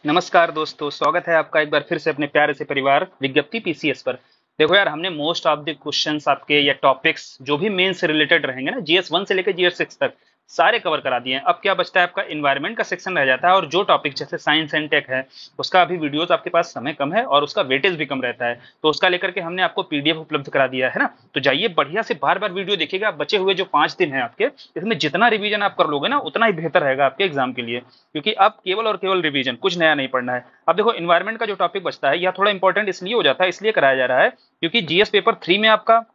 नमस्कार दोस्तों, स्वागत है आपका एक बार फिर से अपने प्यारे से परिवार विज्ञप्ति पीसीएस पर। देखो यार, हमने मोस्ट ऑफ द क्वेश्चंस आपके या टॉपिक्स जो भी मेन से रिलेटेड रहेंगे ना, जीएस 1 से लेकर जीएस 6 तक सारे कवर करा दिए हैं। अब क्या बचता है, आपका इन्वायरमेंट का सेक्शन रह जाता है। और जो टॉपिक जैसे साइंस एंड टेक है, उसका अभी वीडियोस आपके पास समय कम है और उसका वेटेज भी कम रहता है, तो उसका लेकर के हमने आपको पीडीएफ उपलब्ध करा दिया है ना। तो जाइए बढ़िया से बार बार वीडियो देखिएगा। बचे हुए जो 5 दिन है आपके, इसमें जितना रिवीजन आप कर लोगे ना, उतना ही बेहतर रहेगा आपके एग्जाम के लिए, क्योंकि अब केवल और केवल रिवीजन, कुछ नया नहीं पढ़ना है। अब देखो, इन्वायरमेंट का जो टॉपिक बचता है, यह थोड़ा इंपॉर्टेंट इसलिए हो जाता है, इसलिए कराया जा रहा है क्योंकि जीएस पेपर 3 में आपका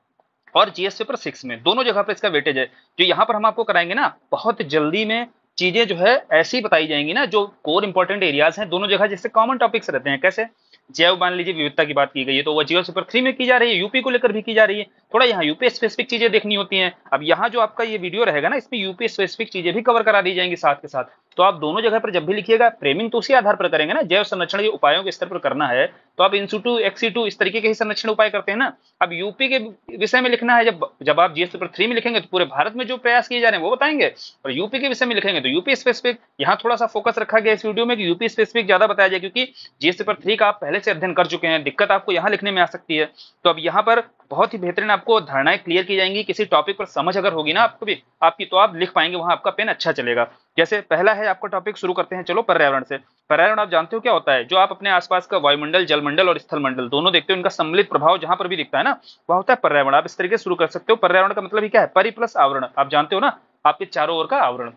और जीएस पेपर 6 में दोनों जगह पर इसका वेटेज है। जो यहाँ पर हम आपको कराएंगे ना, बहुत जल्दी में चीजें जो है ऐसी बताई जाएंगी ना, जो कोर इंपॉर्टेंट एरियाज हैं दोनों जगह, जिससे कॉमन टॉपिक्स रहते हैं। कैसे? जैव मान लीजिए विविधता की बात की गई है, तो वो जीएस पेपर 3 में की जा रही है, यूपी को लेकर भी की जा रही है। थोड़ा यहाँ यूपी स्पेसिफिक चीजें देखनी होती हैं। अब यहाँ जो आपका ये वीडियो रहेगा ना, इसमें यूपी स्पेसिफिक चीजें भी कवर करा दी जाएंगी साथ के साथ। तो आप दोनों जगह पर जब भी लिखिएगा, फ्रेमिंग तो उसी आधार पर करेंगे ना, जैव संरक्षण के उपायों के स्तर पर करना है, तो आप इंसिटू एक्सीटू इस तरीके के ही संरक्षण उपाय करते हैं ना। अब यूपी के विषय में लिखना है, जब जब आप जीएस पेपर 3 में लिखेंगे तो पूरे भारत में जो प्रयास किए जा रहे हैं वो बताएंगे, और यूपी के विषय में लिखेंगे तो यूपी स्पेसिफिक। यहाँ थोड़ा सा फोकस रखा गया इस वीडियो में कि यूपी स्पेसिफिक ज्यादा बताया जाए, क्योंकि जीएस पेपर 3 का आप पहले से अध्ययन कर चुके हैं, दिक्कत आपको यहाँ लिखने में आ सकती है। तो अब यहाँ पर बहुत ही बेहतरीन आपको धारणाएं क्लियर की जाएंगी। किसी टॉपिक पर समझ अगर होगी ना आपको भी आपकी, तो आप लिख पाएंगे, वहां आपका पेन अच्छा चलेगा। जैसे पहला है आपका टॉपिक, शुरू करते हैं चलो पर्यावरण से। पर्यावरण आप जानते हो क्या होता है? जो आप अपने आसपास का वायुमंडल, जलमंडल और स्थलमंडल दोनों देखते हो, इनका सम्मिलित प्रभाव जहां पर भी दिखता है ना, वह होता है पर्यावरण। आप इस तरीके से शुरू कर सकते हो। पर्यावरण का मतलब ही क्या है? परि प्लस आवरण। आप जानते हो ना, आपके चारों ओर का आवरण।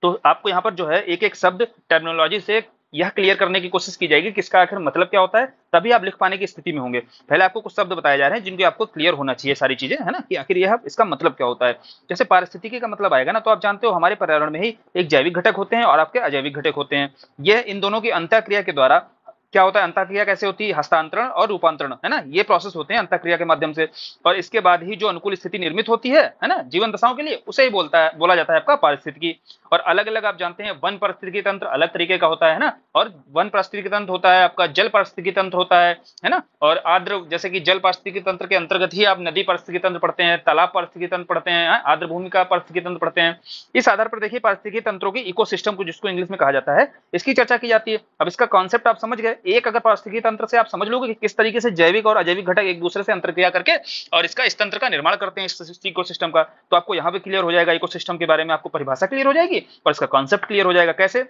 तो आपको यहाँ पर जो है एक एक शब्द टर्मिनोलॉजी से यह क्लियर करने की कोशिश की जाएगी कि इसका आखिर मतलब क्या होता है, तभी आप लिख पाने की स्थिति में होंगे। पहले आपको कुछ शब्द बताए जा रहे हैं जिनके आपको क्लियर होना चाहिए सारी चीजें, है ना, कि आखिर यह इसका मतलब क्या होता है। जैसे पारिस्थितिकी का मतलब आएगा ना, तो आप जानते हो हमारे पर्यावरण में ही एक जैविक घटक होते हैं और आपके अजैविक घटक होते हैं। यह इन दोनों की अंतःक्रिया के द्वारा क्या होता है? अंतःक्रिया कैसे होती है? हस्तांतरण और रूपांतरण, है ना, ये प्रोसेस होते हैं अंतःक्रिया के माध्यम से। और इसके बाद ही जो अनुकूल स्थिति निर्मित होती है ना, जीवन दशाओं के लिए, उसे ही बोला जाता है आपका पारिस्थितिकी। और अलग अलग आप जानते हैं, वन पारिस्थितिकी तंत्र अलग तरीके का होता है ना, और वन पारिस्थितिकी तंत्र होता है आपका, जल पारिस्थितिकी तंत्र होता है ना। और आर्द्र, जैसे कि जल पारिस्थितिकी तंत्र के अंतर्गत ही आप नदी पारिस्थितिकी तंत्र पढ़ते हैं, तालाब पारिस्थितिकी तंत्र पढ़ते हैं, आर्द्र भूमि का पारिस्थितिकी तंत्र पढ़ते हैं। इस आधार पर देखिए, पारिस्थितिकी तंत्रों की इकोसिस्टम को, जिसको इंग्लिश में कहा जाता है, इसकी चर्चा की जाती है। अब इसका कॉन्सेप्ट आप समझ गए। एक अगर पारिस्थितिकी तंत्र से आप समझ लोगे कि किस तरीके से जैविक और अजैविक घटक एक दूसरे से अंतरक्रिया करके और इसका इस तंत्र का निर्माण करते हैं, इस इकोसिस्टम का, तो आपको यहाँ पे क्लियर हो जाएगा। इकोसिस्टम के बारे में आपको परिभाषा क्लियर हो जाएगी और इसका कॉन्सेप्ट क्लियर हो जाएगा। कैसे?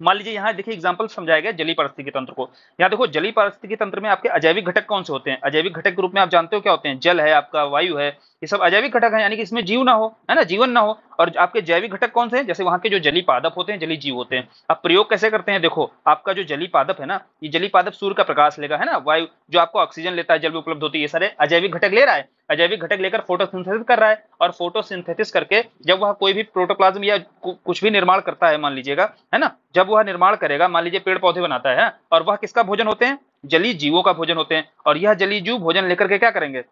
मान लीजिए यहाँ देखिए एग्जांपल समझाया गया जलीय पारिस्थितिकी तंत्र को। यहाँ देखो, जलीय पारिस्थितिकी तंत्र में आपके अजैविक घटक कौन से होते हैं? अजैविक घटक के रूप में आप जानते हो क्या होते हैं? जल है आपका, वायु है, ये सब अजैविक घटक है, यानी कि इसमें जीव ना हो, है ना, जीवन ना हो। और आपके जैविक घटक कौन से हैं? जैसे वहां के जो जलीय पादप होते हैं, जलीय जीव होते हैं। अब प्रयोग कैसे करते हैं? देखो, आपका जो जलीय पादप है ना, ये जलीय पादप सूर्य का प्रकाश लेगा, है ना, वायु जो आपको ऑक्सीजन लेता है, जल में उपलब्ध होती है, ये सारे अजैविक घटक ले रहा है। अजैविक घटक लेकर फोटोसिंथेसिस कर रहा है, और फोटोसिंथेसिस करके जब वह कोई भी प्रोटोप्लाज्म या कुछ भी निर्माण करता है, मान लीजिएगा, है ना, जब वह निर्माण करेगा, मान लीजिए पेड़ पौधे बनाता है, और वह किसका भोजन होते हैं? जलीय जीवों का भोजन होते हैं। और यह जलीय जीव भोजन लेकर के क्या करेंगे?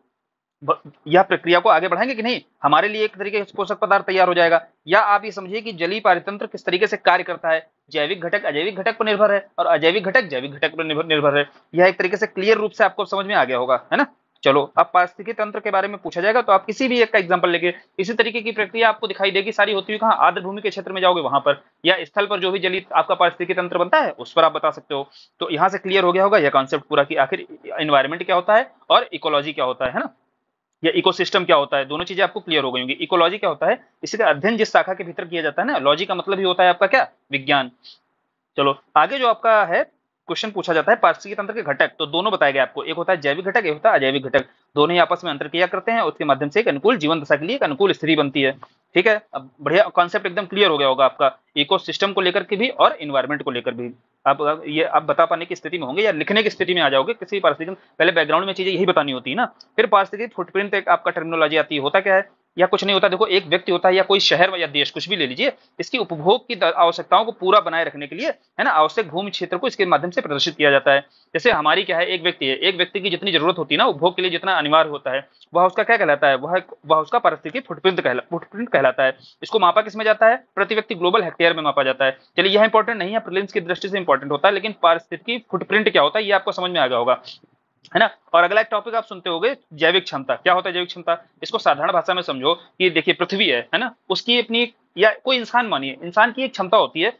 यह प्रक्रिया को आगे बढ़ाएंगे कि नहीं, हमारे लिए एक तरीके से पोषक पदार्थ तैयार हो जाएगा। या आप ये समझिए कि जलीय पारितंत्र किस तरीके से कार्य करता है। जैविक घटक अजैविक घटक पर निर्भर है, और अजैविक घटक जैविक घटक पर निर्भर है। यह एक तरीके से क्लियर रूप से आपको समझ में आ गया होगा, है ना। चलो, अब पारिस्थितिकी तंत्र के बारे में पूछा जाएगा तो आप किसी भी एक का एग्जांपल लेके इसी तरीके की प्रक्रिया आपको दिखाई देगी, सारी होती हुई कहाँ? आर्द्र भूमि के क्षेत्र में जाओगे वहां पर, या स्थल पर जो भी जलीय आपका पारिस्थितिकी तंत्र बनता है उस पर आप बता सकते हो। तो यहाँ से क्लियर हो गया होगा यह कॉन्सेप्ट पूरा, कि आखिर एनवायरमेंट क्या होता है और इकोलॉजी क्या होता है ना, या इकोसिस्टम क्या होता है। दोनों चीजें आपको क्लियर हो गई होंगी। इकोलॉजी क्या होता है? इसका अध्ययन जिस शाखा के भीतर किया जाता है ना, लॉजी का मतलब ही होता है आपका क्या? विज्ञान। चलो आगे जो आपका है क्वेश्चन पूछा जाता है, पारिस्थितिकी तंत्र के घटक तो दोनों बताए गए आपको, एक होता है जैविक घटक, एक होता है अजैविक घटक। दोनों ही आपस में अंतरक्रिया करते हैं, उसके माध्यम से एक अनुकूल जीवन दशा के लिए एक अनुकूल स्थिति बनती है। ठीक है, अब बढ़िया कॉन्सेप्ट एकदम क्लियर हो गया होगा आपका, इकोसिस्टम को लेकर के भी और इन्वायरमेंट को लेकर भी। अब ये आप बता पाने की स्थिति में होंगे, या लिखने की स्थिति में आ जाओगे किसी पारिस्थितिकी। पहले बैकग्राउंड में चीजें यही बतानी होती है ना। फिर पारिस्थितिकी फुटप्रिंट एक आपका टर्मिनोलॉजी आती है। होता क्या है, या कुछ नहीं होता। देखो, एक व्यक्ति होता है या कोई शहर या देश, कुछ भी ले लीजिए, इसकी उपभोग की आवश्यकताओं को पूरा बनाए रखने के लिए, है ना, आवश्यक भूमि क्षेत्र को इसके माध्यम से प्रदर्शित किया जाता है। जैसे हमारी क्या है, एक व्यक्ति है, एक व्यक्ति की जितनी जरूरत होती है ना उपभोग के लिए, जितना अनिवार्य होता है, वह उसका क्या कहलाता है? वह उसका पारिस्थितिकी फुटप्रिंट कहलाता है। इसको मापा किसमें जाता है? प्रति व्यक्ति ग्लोबल हेक्टेयर में मापा जाता है। चलिए, यह इंपॉर्टेंट नहीं है, प्रीलिम्स की दृष्टि से इंपॉर्टेंट होता है, लेकिन पारिस्थितिकी फुटप्रिंट क्या होता है ये आपको समझ में आ गया होगा, है ना। और अगला एक टॉपिक आप सुनते होंगे, जैविक क्षमता। क्या होता है जैविक क्षमता? इसको साधारण भाषा में समझो कि देखिए, पृथ्वी है ना, उसकी अपनी, या कोई इंसान मानिए, इंसान की एक क्षमता होती है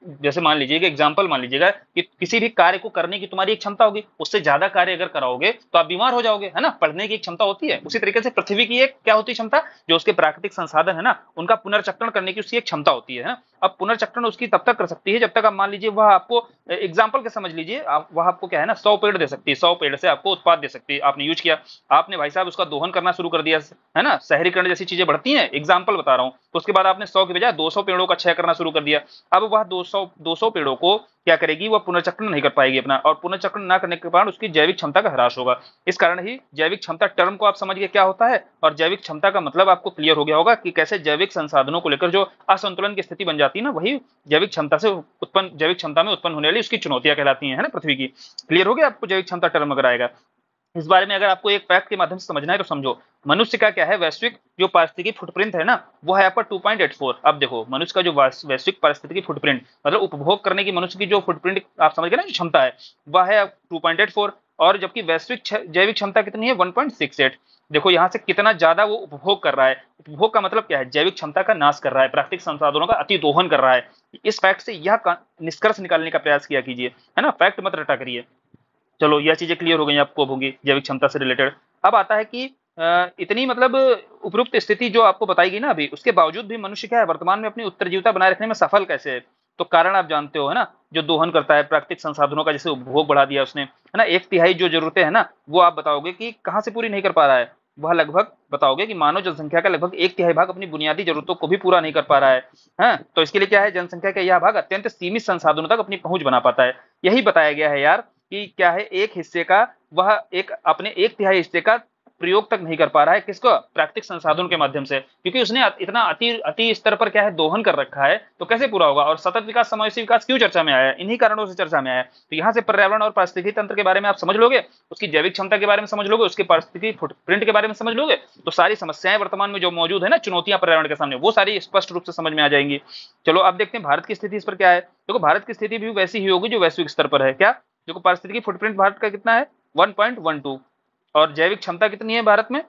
जैसे मान लीजिए कि एग्जाम्पल मान लीजिएगा कि किसी भी कार्य को करने की तुम्हारी एक क्षमता होगी, उससे ज्यादा कार्य अगर कराओगे तो आप बीमार हो जाओगे, है ना। पढ़ने की एक क्षमता होती है, उसी तरीके से पृथ्वी की एक क्या होती है क्षमता, जो उसके प्राकृतिक संसाधन है ना उनका पुनर्चक्रण करने की उसकी एक क्षमता होती है ना। अब पुनर्चक्रण उसकी तब तक कर सकती है जब तक आप मान लीजिए वह आपको एग्जाम्पल के समझ लीजिए, आप वह आपको क्या है ना 100 पेड़ दे सकती है, 100 पेड़ से आपको उत्पाद दे सकती है। आपने यूज किया, आपने भाई साहब उसका दोहन करना शुरू कर दिया, है ना, शहरीकरण जैसी चीजें बढ़ती हैं, एग्जाम्पल बता रहा हूँ। तो उसके बाद आपने 100 की बजाय 200 पेड़ों का क्षय करना शुरू कर दिया। अब वह 200 पेड़ों को क्या करेगी, वह पुनर्चक्रण नहीं कर पाएगी अपना, और पुनर्चक्रण ना करने के कारण उसकी जैविक क्षमता का ह्रास होगा। इस कारण ही जैविक क्षमता टर्म को आप समझ गए क्या होता है, और जैविक क्षमता का मतलब आपको क्लियर हो गया होगा कि कैसे जैविक संसाधनों को लेकर जो असंतुलन की स्थिति बन जाती है ना, वही जैविक क्षमता से उत्पन्न, जैविक क्षमता में उत्पन्न होने वाली उसकी चुनौतियां कहलाती हैं, है ना पृथ्वी की। क्लियर हो गया आपको जैविक क्षमता टर्म अगर आएगा। इस बारे में अगर आपको एक फैक्ट के माध्यम से समझना है तो समझो, मनुष्य का क्या है, वैश्विक जो पारिस्थितिकी फुटप्रिंट है ना, वो है आपका 2.84। अब देखो मनुष्य का जो वैश्विक पारिस्थितिकी फुटप्रिंट, मतलब उपभोग करने की मनुष्य की जो फुटप्रिंट आप समझ गए ना, जो क्षमता है वह है 2.84, और जबकि वैश्विक जैविक क्षमता कितनी है 1.68। देखो यहाँ से कितना ज्यादा वो उपभोग कर रहा है। उपभोग का मतलब क्या है, जैविक क्षमता का नाश कर रहा है, प्राकृतिक संसाधनों का अति दोहन कर रहा है। इस फैक्ट से यह निष्कर्ष निकालने का प्रयास किया कीजिए, है ना, फैक्ट मत रटा करिए। चलो यह चीजें क्लियर हो गई आपको होंगी जैविक क्षमता से रिलेटेड। अब आता है कि इतनी मतलब उपयुक्त स्थिति जो आपको बताई गई ना अभी, उसके बावजूद भी मनुष्य क्या है वर्तमान में अपनी उत्तरजीविता बनाए रखने में सफल कैसे है। तो कारण आप जानते हो, है ना, जो दोहन करता है प्राकृतिक संसाधनों का, जैसे उपभोग बढ़ा दिया उसने, है ना, 1/3 जो जरूरतें है ना वो आप बताओगे कि कहाँ से पूरी नहीं कर पा रहा है। वह लगभग बताओगे कि मानव जनसंख्या का लगभग 1/3 भाग अपनी बुनियादी जरूरतों को भी पूरा नहीं कर पा रहा है। हाँ, तो इसके लिए क्या है, जनसंख्या का यह भाग अत्यंत सीमित संसाधनों तक अपनी पहुंच बना पाता है। यही बताया गया है यार कि क्या है, एक हिस्से का वह एक अपने 1/3 हिस्से का प्रयोग तक नहीं कर पा रहा है, किसको, प्राकृतिक संसाधनों के माध्यम से, क्योंकि उसने इतना अति अति स्तर पर क्या है दोहन कर रखा है। तो कैसे पूरा होगा। और सतत विकास समावेशी विकास क्यों चर्चा में आया है, इन्हीं कारणों से चर्चा में आया है। तो यहाँ से पर्यावरण और पारिस्थितिकी तंत्र के बारे में आप समझ लोगे, उसकी जैविक क्षमता के बारे में समझ लोगे, उसके पारिस्थितिकी फुटप्रिंट के बारे में समझ लोगे, तो सारी समस्याएं वर्तमान में जो मौजूद है ना, चुनौतियां पर्यावरण के सामने, वो सारी स्पष्ट रूप से समझ में आ जाएंगी। चलो अब देखते हैं भारत की स्थिति इस पर क्या है। देखो भारत की स्थिति भी वैसी ही होगी जो वैश्विक स्तर पर है। क्या, देखो पारिस्थितिकी फुटप्रिंट भारत का कितना है 1.12, और जैविक क्षमता कितनी है भारत में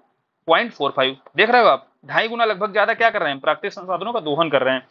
0.45। देख रहे हो आप, 2.5 गुना लगभग ज्यादा क्या कर रहे हैं, प्राकृतिक संसाधनों का दोहन कर रहे हैं।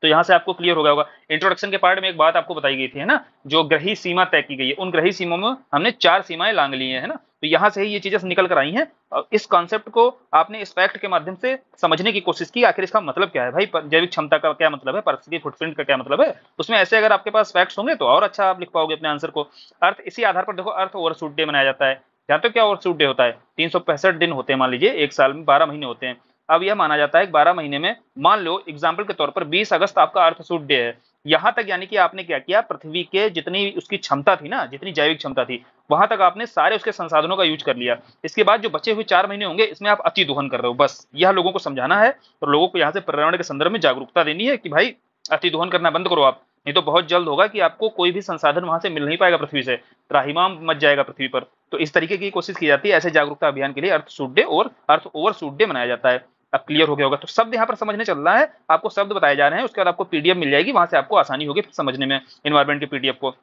तो यहाँ से आपको क्लियर हो गया होगा। इंट्रोडक्शन के पार्ट में एक बात आपको बताई गई थी, है ना, जो ग्रही सीमा तय की गई है, उन ग्रही सीमा में हमने 4 सीमाएं लांग ली है ना। तो यहाँ से ही ये चीजें निकल कर आई हैं, और इस कॉन्सेप्ट को आपने इस फैक्ट के माध्यम से समझने की कोशिश की, आखिर इसका मतलब क्या है भाई, जैविक क्षमता का क्या मतलब है, पारिस्थितिकी फुटप्रिंट का क्या मतलब है। उसमें ऐसे अगर आपके पास फैक्ट्स होंगे तो और अच्छा आप लिख पाओगे अपने आंसर को। अर्थ, इसी आधार पर देखो अर्थ ओवरशूट डे मनाया जाता है। जानते हो क्या ओवरशूट डे होता है, 365 दिन होते हैं मान लीजिए, एक साल में 12 महीने होते हैं। अब यह माना जाता है कि 12 महीने में मान लो एग्जाम्पल के तौर पर 20 अगस्त आपका अर्थसूट डे है। यहां तक यानी कि आपने क्या किया, पृथ्वी के जितनी उसकी क्षमता थी ना, जितनी जैविक क्षमता थी, वहां तक आपने सारे उसके संसाधनों का यूज कर लिया। इसके बाद जो बचे हुए 4 महीने होंगे, इसमें आप अति दोहन कर रहे हो। बस यह लोगों को समझाना है, और लोगों को यहाँ से पर्यावरण के संदर्भ में जागरूकता देनी है कि भाई अति दोहन करना बंद करो आप, नहीं तो बहुत जल्द होगा कि आपको कोई भी संसाधन वहां से मिल नहीं पाएगा, पृथ्वी से त्राहिमाम मच जाएगा पृथ्वी पर। तो इस तरीके की कोशिश की जाती है, ऐसे जागरूकता अभियान के लिए अर्थ सूट डे और अर्थ ओवर सूट डे मनाया जाता है। अब क्लियर हो गया होगा। तो शब्द यहाँ पर समझने चल रहा है, आपको शब्द बताए जा रहे हैं, उसके बाद आपको पीडीएफ मिल जाएगी, वहां से आपको आसानी होगी समझने में इन्वायरमेंट की पीडीएफ को।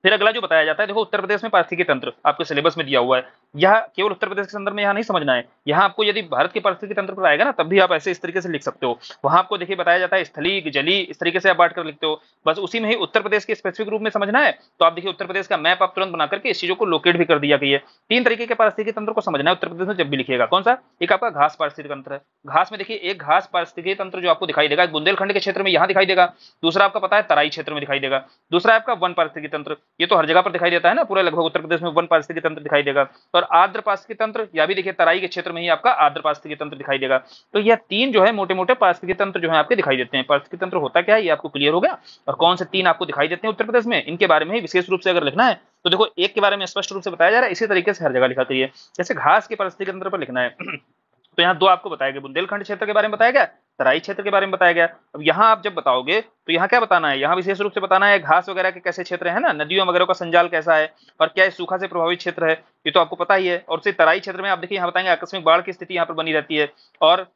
फिर अगला जो बताया जाता है, देखो उत्तर प्रदेश में पारिस्थितिकी तंत्र आपके सिलेबस में दिया हुआ है। यह केवल उत्तर प्रदेश के संदर्भ में यहाँ नहीं समझना है, यहाँ आपको यदि भारत के पारिस्थितिकी तंत्र पर आएगा ना, तब भी आप ऐसे इस तरीके से लिख सकते हो। वहां आपको देखिए बताया जाता है स्थलीय जलीय, इस तरीके से आप बांट कर लिखते हो। बस उसी में ही उत्तर प्रदेश के स्पेसिफिक रूप में समझना है, तो आप देखिए उत्तर प्रदेश का मैप आप तुरंत बना करके इस चीजों को लोकेट भी कर दिया गई है। 3 तरीके के पारिस्थितिकी तंत्र को समझना है उत्तर प्रदेश में जब भी लिखिएगा। कौन सा, एक आपका घास पारिस्थितिकी तंत्र है। घास में देखिए एक घास पारिस्थितिकी तंत्र जो आपको दिखाई देगा बुंदेलखंड के क्षेत्र में यहाँ दिखाई देगा। दूसरा आपका पता है तराई क्षेत्र में दिखाई देगा। दूसरा आपका वन पारिस्थितिकी तंत्र, ये तो हर जगह पर दिखाई देता है ना, पूरे लगभग उत्तर प्रदेश में वन पारिस्थितिकी तंत्र दिखाई देगा। और आर्द्र पारिस्थितिकी तंत्र, या भी देखिए तराई के क्षेत्र में ही आपका आर्द्र पारिस्थितिकी तंत्र दिखाई देगा। तो यह 3 जो है मोटे मोटे पारिस्थितिकी तंत्र जो है आपके दिखाई देते हैं। पारिस्थितिकी तंत्र होता क्या है ये आपको क्लियर हो गया, और कौन से 3 आपको दिखाई देते हैं उत्तर प्रदेश में, इनके बारे में विशेष रूप से अगर लिखना है तो देखो एक के बारे में स्पष्ट रूप से बताया जा रहा है, इसी तरीके से हर जगह लिखा करिए। जैसे घास के पारिस्थितिकी तंत्र पर लिखना है तो यहाँ 2 आपको बताया गया, बुंदेलखंड क्षेत्र के बारे में बताया गया, तराई क्षेत्र के बारे में बताया गया। अब यहाँ आप जब बताओगे तो यहाँ क्या बताना है, यहाँ विशेष रूप से बताना है घास वगैरह के कैसे क्षेत्र है ना, नदियों वगैरह का संजाल कैसा है, और क्या ये सूखा से प्रभावित क्षेत्र है, ये तो आपको पता ही है। और से तराई क्षेत्र में आप देखिए यहाँ बताएंगे आकस्मिक बाढ़ की स्थिति यहाँ पर बनी रहती है, और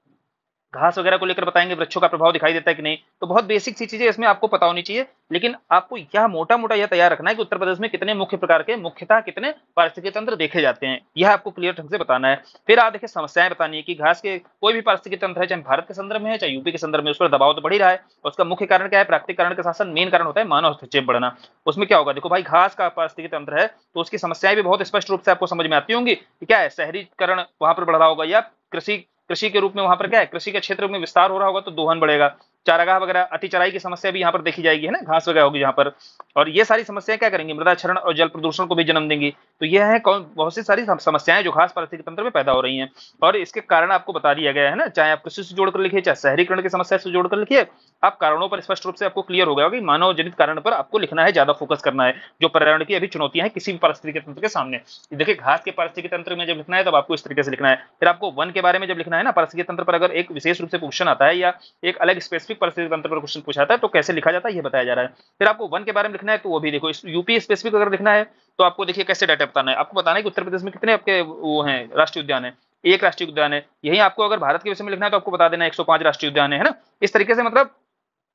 घास वगैरह को लेकर बताएंगे, वृक्षों का प्रभाव दिखाई देता है कि नहीं। तो बहुत बेसिक सी चीजें इसमें आपको पता होनी चाहिए, लेकिन आपको यह मोटा मोटा यह तैयार रखना है कि उत्तर प्रदेश में कितने मुख्य प्रकार के, मुख्यतः कितने पारिस्थितिक तंत्र देखे जाते हैं, यह आपको क्लियर ढंग से बताना है। फिर आप देखिए समस्याएं बतानी है कि घास के कोई भी पारिस्थितिक तंत्र है, चाहे भारत के संदर्भ में है चाहे यूपी के संदर्भ में, उस पर दबाव तो बढ़ ही रहा है। उसका मुख्य कारण क्या है? प्राकृतिक कारण के साथ साथ मेन कारण होता है मानव हस्तक्षेप बढ़ना। उसमें क्या होगा? देखो भाई, घास का पारिस्थितिक तंत्र है तो उसकी समस्याएं भी बहुत स्पष्ट रूप से आपको समझ में आती होंगी कि क्या है, शहरीकरण वहां पर बढ़ रहा होगा, या कृषि कृषि के रूप में वहां पर क्या है, कृषि के क्षेत्र में विस्तार हो रहा होगा तो दोहन बढ़ेगा, चारागाह वगैरह, अति चराई की समस्या भी यहाँ पर देखी जाएगी, है ना, घास वगैरह होगी यहाँ पर। और ये सारी समस्याएं क्या करेंगी? मृदा क्षरण और जल प्रदूषण को भी जन्म देंगी। तो यह है कौन, बहुत सी सारी समस्याएं जो घास पारिस्थितिक तंत्र में पैदा हो रही हैं, और इसके कारण आपको बता दिया गया है ना, चाहे आप कृषि से जोड़कर लिखिए चाहे शहरीकरण की समस्या से जोड़कर लिखिए, आप कारणों पर स्पष्ट रूप से आपको क्लियर हो गया होगा कि मानव जनित कारण पर आपको लिखना है, ज्यादा फोकस करना है, जो पर्यावरण की अभी चुनौतियां हैं किसी भी पारिस्थितिक तंत्र के सामने। देखिए घास के पारिस्थितिक तंत्र में जब लिखना है तब आपको इस तरीके से लिखना है। फिर आपको वन के बारे में जब लिखना है ना, पारिस्थितिक तंत्र पर अगर एक विशेष रूप से क्वेश्चन आता है या एक अलग स्पेसिफिक परिस्थिति तंत्र पर क्वेश्चन पूछा जाता है तो कैसे लिखा जाता है ये बताया जा रहा है। फिर आपको वन के बारे में लिखना है तो वो भी देखो, यूपी स्पेसिफिक अगर लिखना है तो आपको देखिए कैसे डाटा बताना है। आपको बताना है कि उत्तर प्रदेश में कितने आपके वो हैं राष्ट्रीय उद्यान है, एक राष्ट्रीय उद्यान है। यही आपको अगर भारत के विषय में लिखना है तो आपको बता देना 105 राष्ट्रीय उद्यान है ना। इस तरीके से मतलब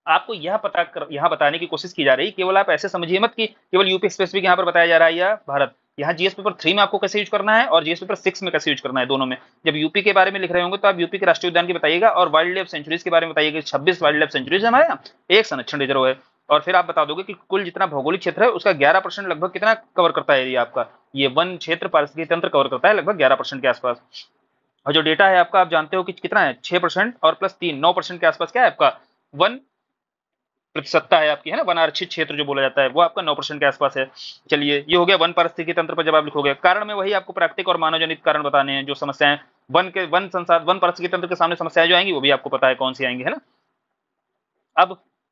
आपको यहाँ बताने की कोशिश की जा रही है। केवल आप ऐसे समझिए मत कि केवल यूपी स्पेसिफिक यहाँ पर बताया जा रहा है या भारत। यहाँ जीएस पेपर 3 में आपको कैसे यूज करना है और जीएस पेपर 6 में कैसे यूज करना है, दोनों में। जब यूपी के बारे में लिख रहे होंगे तो आप यूपी के राष्ट्रीय उद्यान की बताइएगा और वाइल्ड लाइफ सेंचुरीज के बारे में बताइएगा। 26 वाइल्ड लाइफ सेंचुरीज हमारे यहाँ, एक संरक्षण रिजर्व है। और फिर आप बता दोगे कि कुल जितना भौगोलिक क्षेत्र है उसका 11% लगभग कितना कवर करता है एरिया आपका। ये वन क्षेत्र पारिस्थितिक तंत्र कवर करता है लगभग 11% के आसपास। और जो डेटा है आपका आप जानते हो कि कितना है, 6% और प्लस 3 9% के आसपास क्या है आपका वन प्रतिशतता है आपकी, है ना, वन आरक्षित क्षेत्र जो बोला जाता है वो आपका 9% के आसपास है। चलिए ये हो गया वन पारिस्थितिकी तंत्र पर जब आप लिखोगे। कारण में वही आपको प्राकृतिक और मानव जनित कारण बताने हैं, जो समस्याएं वन संसाधन वन पारिस्थितिकी तंत्र के सामने समस्याएं जो आएंगी वो भी आपको पता है कौन सी आएंगी, है ना।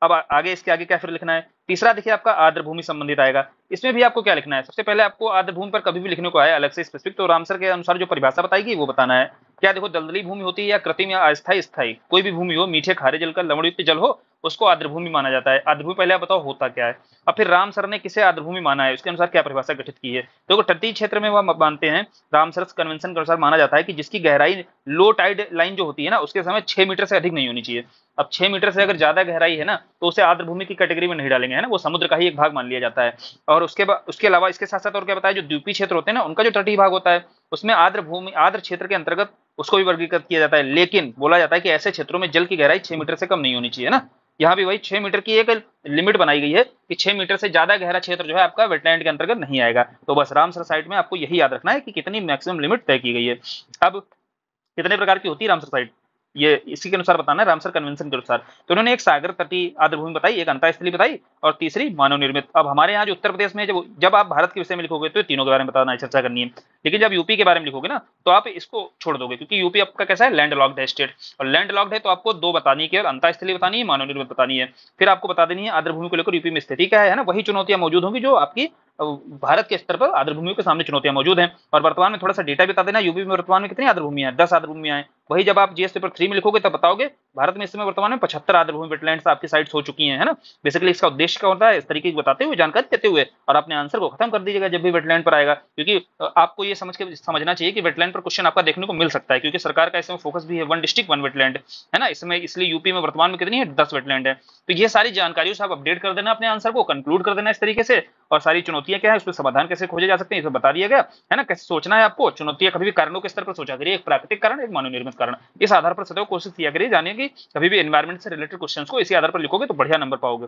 अब आगे इसके आगे क्या फिर लिखना है? तीसरा देखिए आपका आर्द्र भूमि संबंधित आएगा। इसमें भी आपको क्या लिखना है? सबसे पहले आपको आर्द्र भूमि पर कभी भी लिखने को आए अलग से स्पेसिफिक तो रामसर के अनुसार जो परिभाषा बताएगी वो बताना है। क्या देखो, दलदली भूमि होती है या कृत्रिम या अस्थायी स्थायी कोई भी भूमि हो, मीठे खारे जल का लवणयुक्त जल हो, उसको आर्द्र भूमि माना जाता है। आर्द्र भूमि पहले आप बताओ होता क्या है। अब फिर रामसर ने किसे आर्द्र भूमि माना है, उसके अनुसार क्या परिभाषा गठित की है। तो तटीय क्षेत्र में वह मानते हैं, रामसर कन्वेंशन के अनुसार माना जाता है कि जिसकी गहराई लो टाइड लाइन जो होती है ना उसके समय 6 मीटर से अधिक नहीं होनी चाहिए। अब 6 मीटर से अगर ज्यादा गहराई है ना तो उसे आर्द्र भूमि की कैटेगरी में नहीं डालेंगे, है ना, वो समुद्र का ही एक भाग मान लिया जाता है। और उसके अलावा इसके साथ साथ और क्या बताया, जो द्वीपीय क्षेत्र होते हैं ना उनका जो तटीय भाग होता है उसमें आर्द्र भूमि आर्द्र क्षेत्र के अंतर्गत उसको भी वर्गीकृत किया जाता है। लेकिन बोला जाता है कि ऐसे क्षेत्रों में जल की गहराई 6 मीटर से कम नहीं होनी चाहिए ना। यहाँ भी वही 6 मीटर की एक लिमिट बनाई गई है कि 6 मीटर से ज्यादा गहरा क्षेत्र जो है आपका वेटलैंड के अंतर्गत नहीं आएगा। तो बस रामसर साइट में आपको यही याद रखना है कि कितनी मैक्सिमम लिमिट तय की गई है। अब कितने प्रकार की होती है रामसर साइट, ये इसी के अनुसार बताना है, रामसर कन्वेंशन के अनुसार। तो उन्होंने एक सागर तटीय आर्द्र भूमि बताई, एक अंतःस्थलीय बताई और तीसरी मानव निर्मित। अब हमारे यहाँ जो उत्तर प्रदेश में जब आप भारत के विषय में लिखोगे तो तीनों के बारे में बताना है, चर्चा करनी है। लेकिन जब यूपी के बारे में लिखोगे ना तो आप इसको छोड़ दोगे, क्योंकि यूपी आपका कैसा है, लैंड लॉक्ड है स्टेट। और लैंड लॉक्ड है तो आपको दो बतानी है, केवल अंतःस्थलीय बतानी है, मानव निर्मित बतानी है। फिर आपको बता देनी है आर्द्र भूमि को लेकर यूपी में स्थिति क्या है ना, वही चुनौतियां मौजूद होंगी जो आपकी भारत के स्तर पर आर्द्र भूमि के सामने चुनौतियां मौजूद हैं। और वर्तमान में थोड़ा सा डेटा बता देना, यूपी में वर्तमान में कितनी आर्द्र भूमियां हैं, 10 आर्द्र भूमियां हैं। वही जब आप जीएस पेपर 3 में लिखोगे तब बताओगे भारत में इस समय वर्तमान में 75 आर्द्र भूमि वेटलैंड्स आपकी साइट्स हो चुकी हैं, है ना। बेसिकली इसका उद्देश्य क्या होता है, इस तरीके की बताते हुए, जानकारी देते हुए, और अपने आंसर को खत्म कर दीजिएगा जब भी वेटलैंड पर आएगा। क्योंकि आपको ये समझना चाहिए कि वेटलैंड पर क्वेश्चन आपका देखने को मिल सकता है, क्योंकि सरकार का इसमें फोकस भी है वन डिस्ट्रिक्ट वन वेटलैंड, है ना, इसमें। इसलिए यूपी में वर्तमान में कितनी है, 10 वेटलैंड है। तो ये सारी जानकारियों से आप अपडेट कर देना अपने आंसर को, कंक्लूड कर देना इस तरीके से। और सारी चुनौतियां क्या है, उसमें समाधान कैसे खोजे जा सकते हैं, इसमें बता दिया गया है ना। कैसे सोचना है आपको, चुनौतियां कभी भी कारणों के स्तर पर सोचा करिए, एक प्राकृतिक कारण, एक मानव निर्मित कारण। इस आधार पर सदैव कोशिश किया करिए जानिए कि कभी भी एनवायरमेंट से रिलेटेड क्वेश्चंस को इसी आधार पर लिखोगे तो बढ़िया नंबर पाओगे।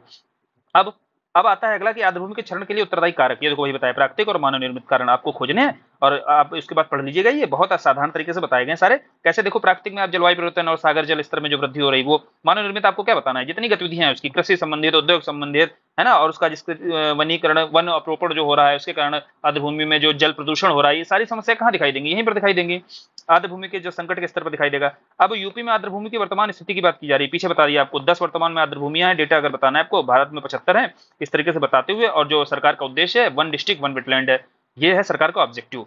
अब अब आता है अगला कि आर्द्र भूमि के क्षरण के लिए उत्तरदायी कारक, ये देखो वही बताया, प्राकृतिक और मानव निर्मित कारण आपको खोजने हैं। और आप इसके बाद पढ़ लीजिएगा, ये बहुत साधारण तरीके से बताए गए सारे। कैसे देखो, प्राकृतिक में आप जलवायु परिवर्तन और सागर जल स्तर में जो वृद्धि हो रही, वो मानव निर्मित आपको क्या बताना है, जितनी गतिविधियां हैं उसकी, कृषि संबंधित, उद्योग संबंधित, है ना, और उसका जिसके वनीकरण, वन अपरोपण जो हो रहा है उसके कारण आर्द्र भूमि में जो जल प्रदूषण हो रहा है, ये सारी समस्या कहाँ दिखाई देंगी, यहीं पर दिखाई देंगी, आर्द्र भूमि के जो संकट के स्तर पर दिखाई देगा। अब यूपी में आर्द्र भूमि की वर्तमान स्थिति की बात की जा रही है, पीछे बता रही है आपको 10 वर्तमान में आर्द्र भूमियां हैं, डेटा अगर बताना है आपको, भारत में 75 है, इस तरीके से बताते हुए। और जो सरकार का उद्देश्य है, वन डिस्ट्रिक्ट वन वेटलैंड है, ये है सरकार का ऑब्जेक्टिव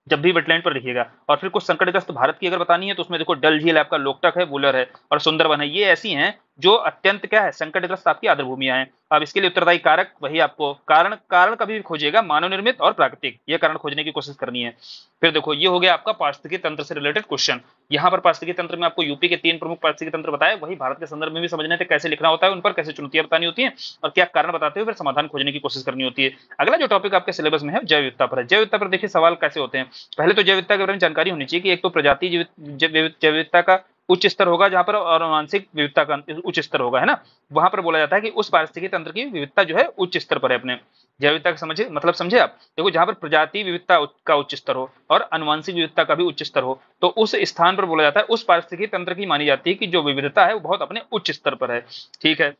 जब भी वेटलैंड पर लिखिएगा। और फिर कुछ संकटग्रस्त भारत की अगर बतानी है तो उसमें देखो, डल झील आपका, लोकटक है, वुलर है और सुंदरवन है, ये ऐसी हैं जो अत्यंत क्या है संकटग्रस्त आपकी आर्द्र भूमियां हैं। अब इसके लिए उत्तरदायी कारक वही आपको कारण कारण कभी भी खोजिएगा मानव निर्मित और प्राकृतिक, ये कारण खोजने की कोशिश करनी है। फिर देखो ये हो गया आपका पारिस्थितिकी तंत्र से रिलेटेड क्वेश्चन। यहाँ पर पारिस्थितिकी तंत्र में आपको यूपी के 3 प्रमुख पारिस्थितिकी तंत्र बताए, वही भारत के संदर्भ में भी समझने थे, कैसे लिखना होता है, उन पर कैसे चुनौतियां बतानी होती हैं और क्या कारण बताते हुए फिर समाधान खोजने की कोशिश करनी होती है। अगला जो टॉपिक आपके सिलेबस में है जैव विविधता पर है। जैव विविधता पर देखिए सवाल कैसे होते हैं। पहले तो जैव विविधता के बारे में जानकारी होनी चाहिए कि एक तो प्रजाति जैव विविधता का उच्च स्तर होगा, जहां पर आनुवंशिक विविधता का उच्च स्तर होगा, है ना। वहां पर बोला जाता है कि उस पारिस्थितिकी तंत्र की विविधता जो है उच्च स्तर पर है। अपने जैव विविधता का समझे मतलब समझे आप। देखो जहां पर प्रजाति विविधता का उच्च स्तर हो और आनुवंशिक विविधता का भी उच्च स्तर हो, तो उस स्थान पर बोला जाता है उस पारिस्थितिकी तंत्र की मानी जाती है कि जो विविधता है वो बहुत अपने उच्च स्तर पर है। ठीक है।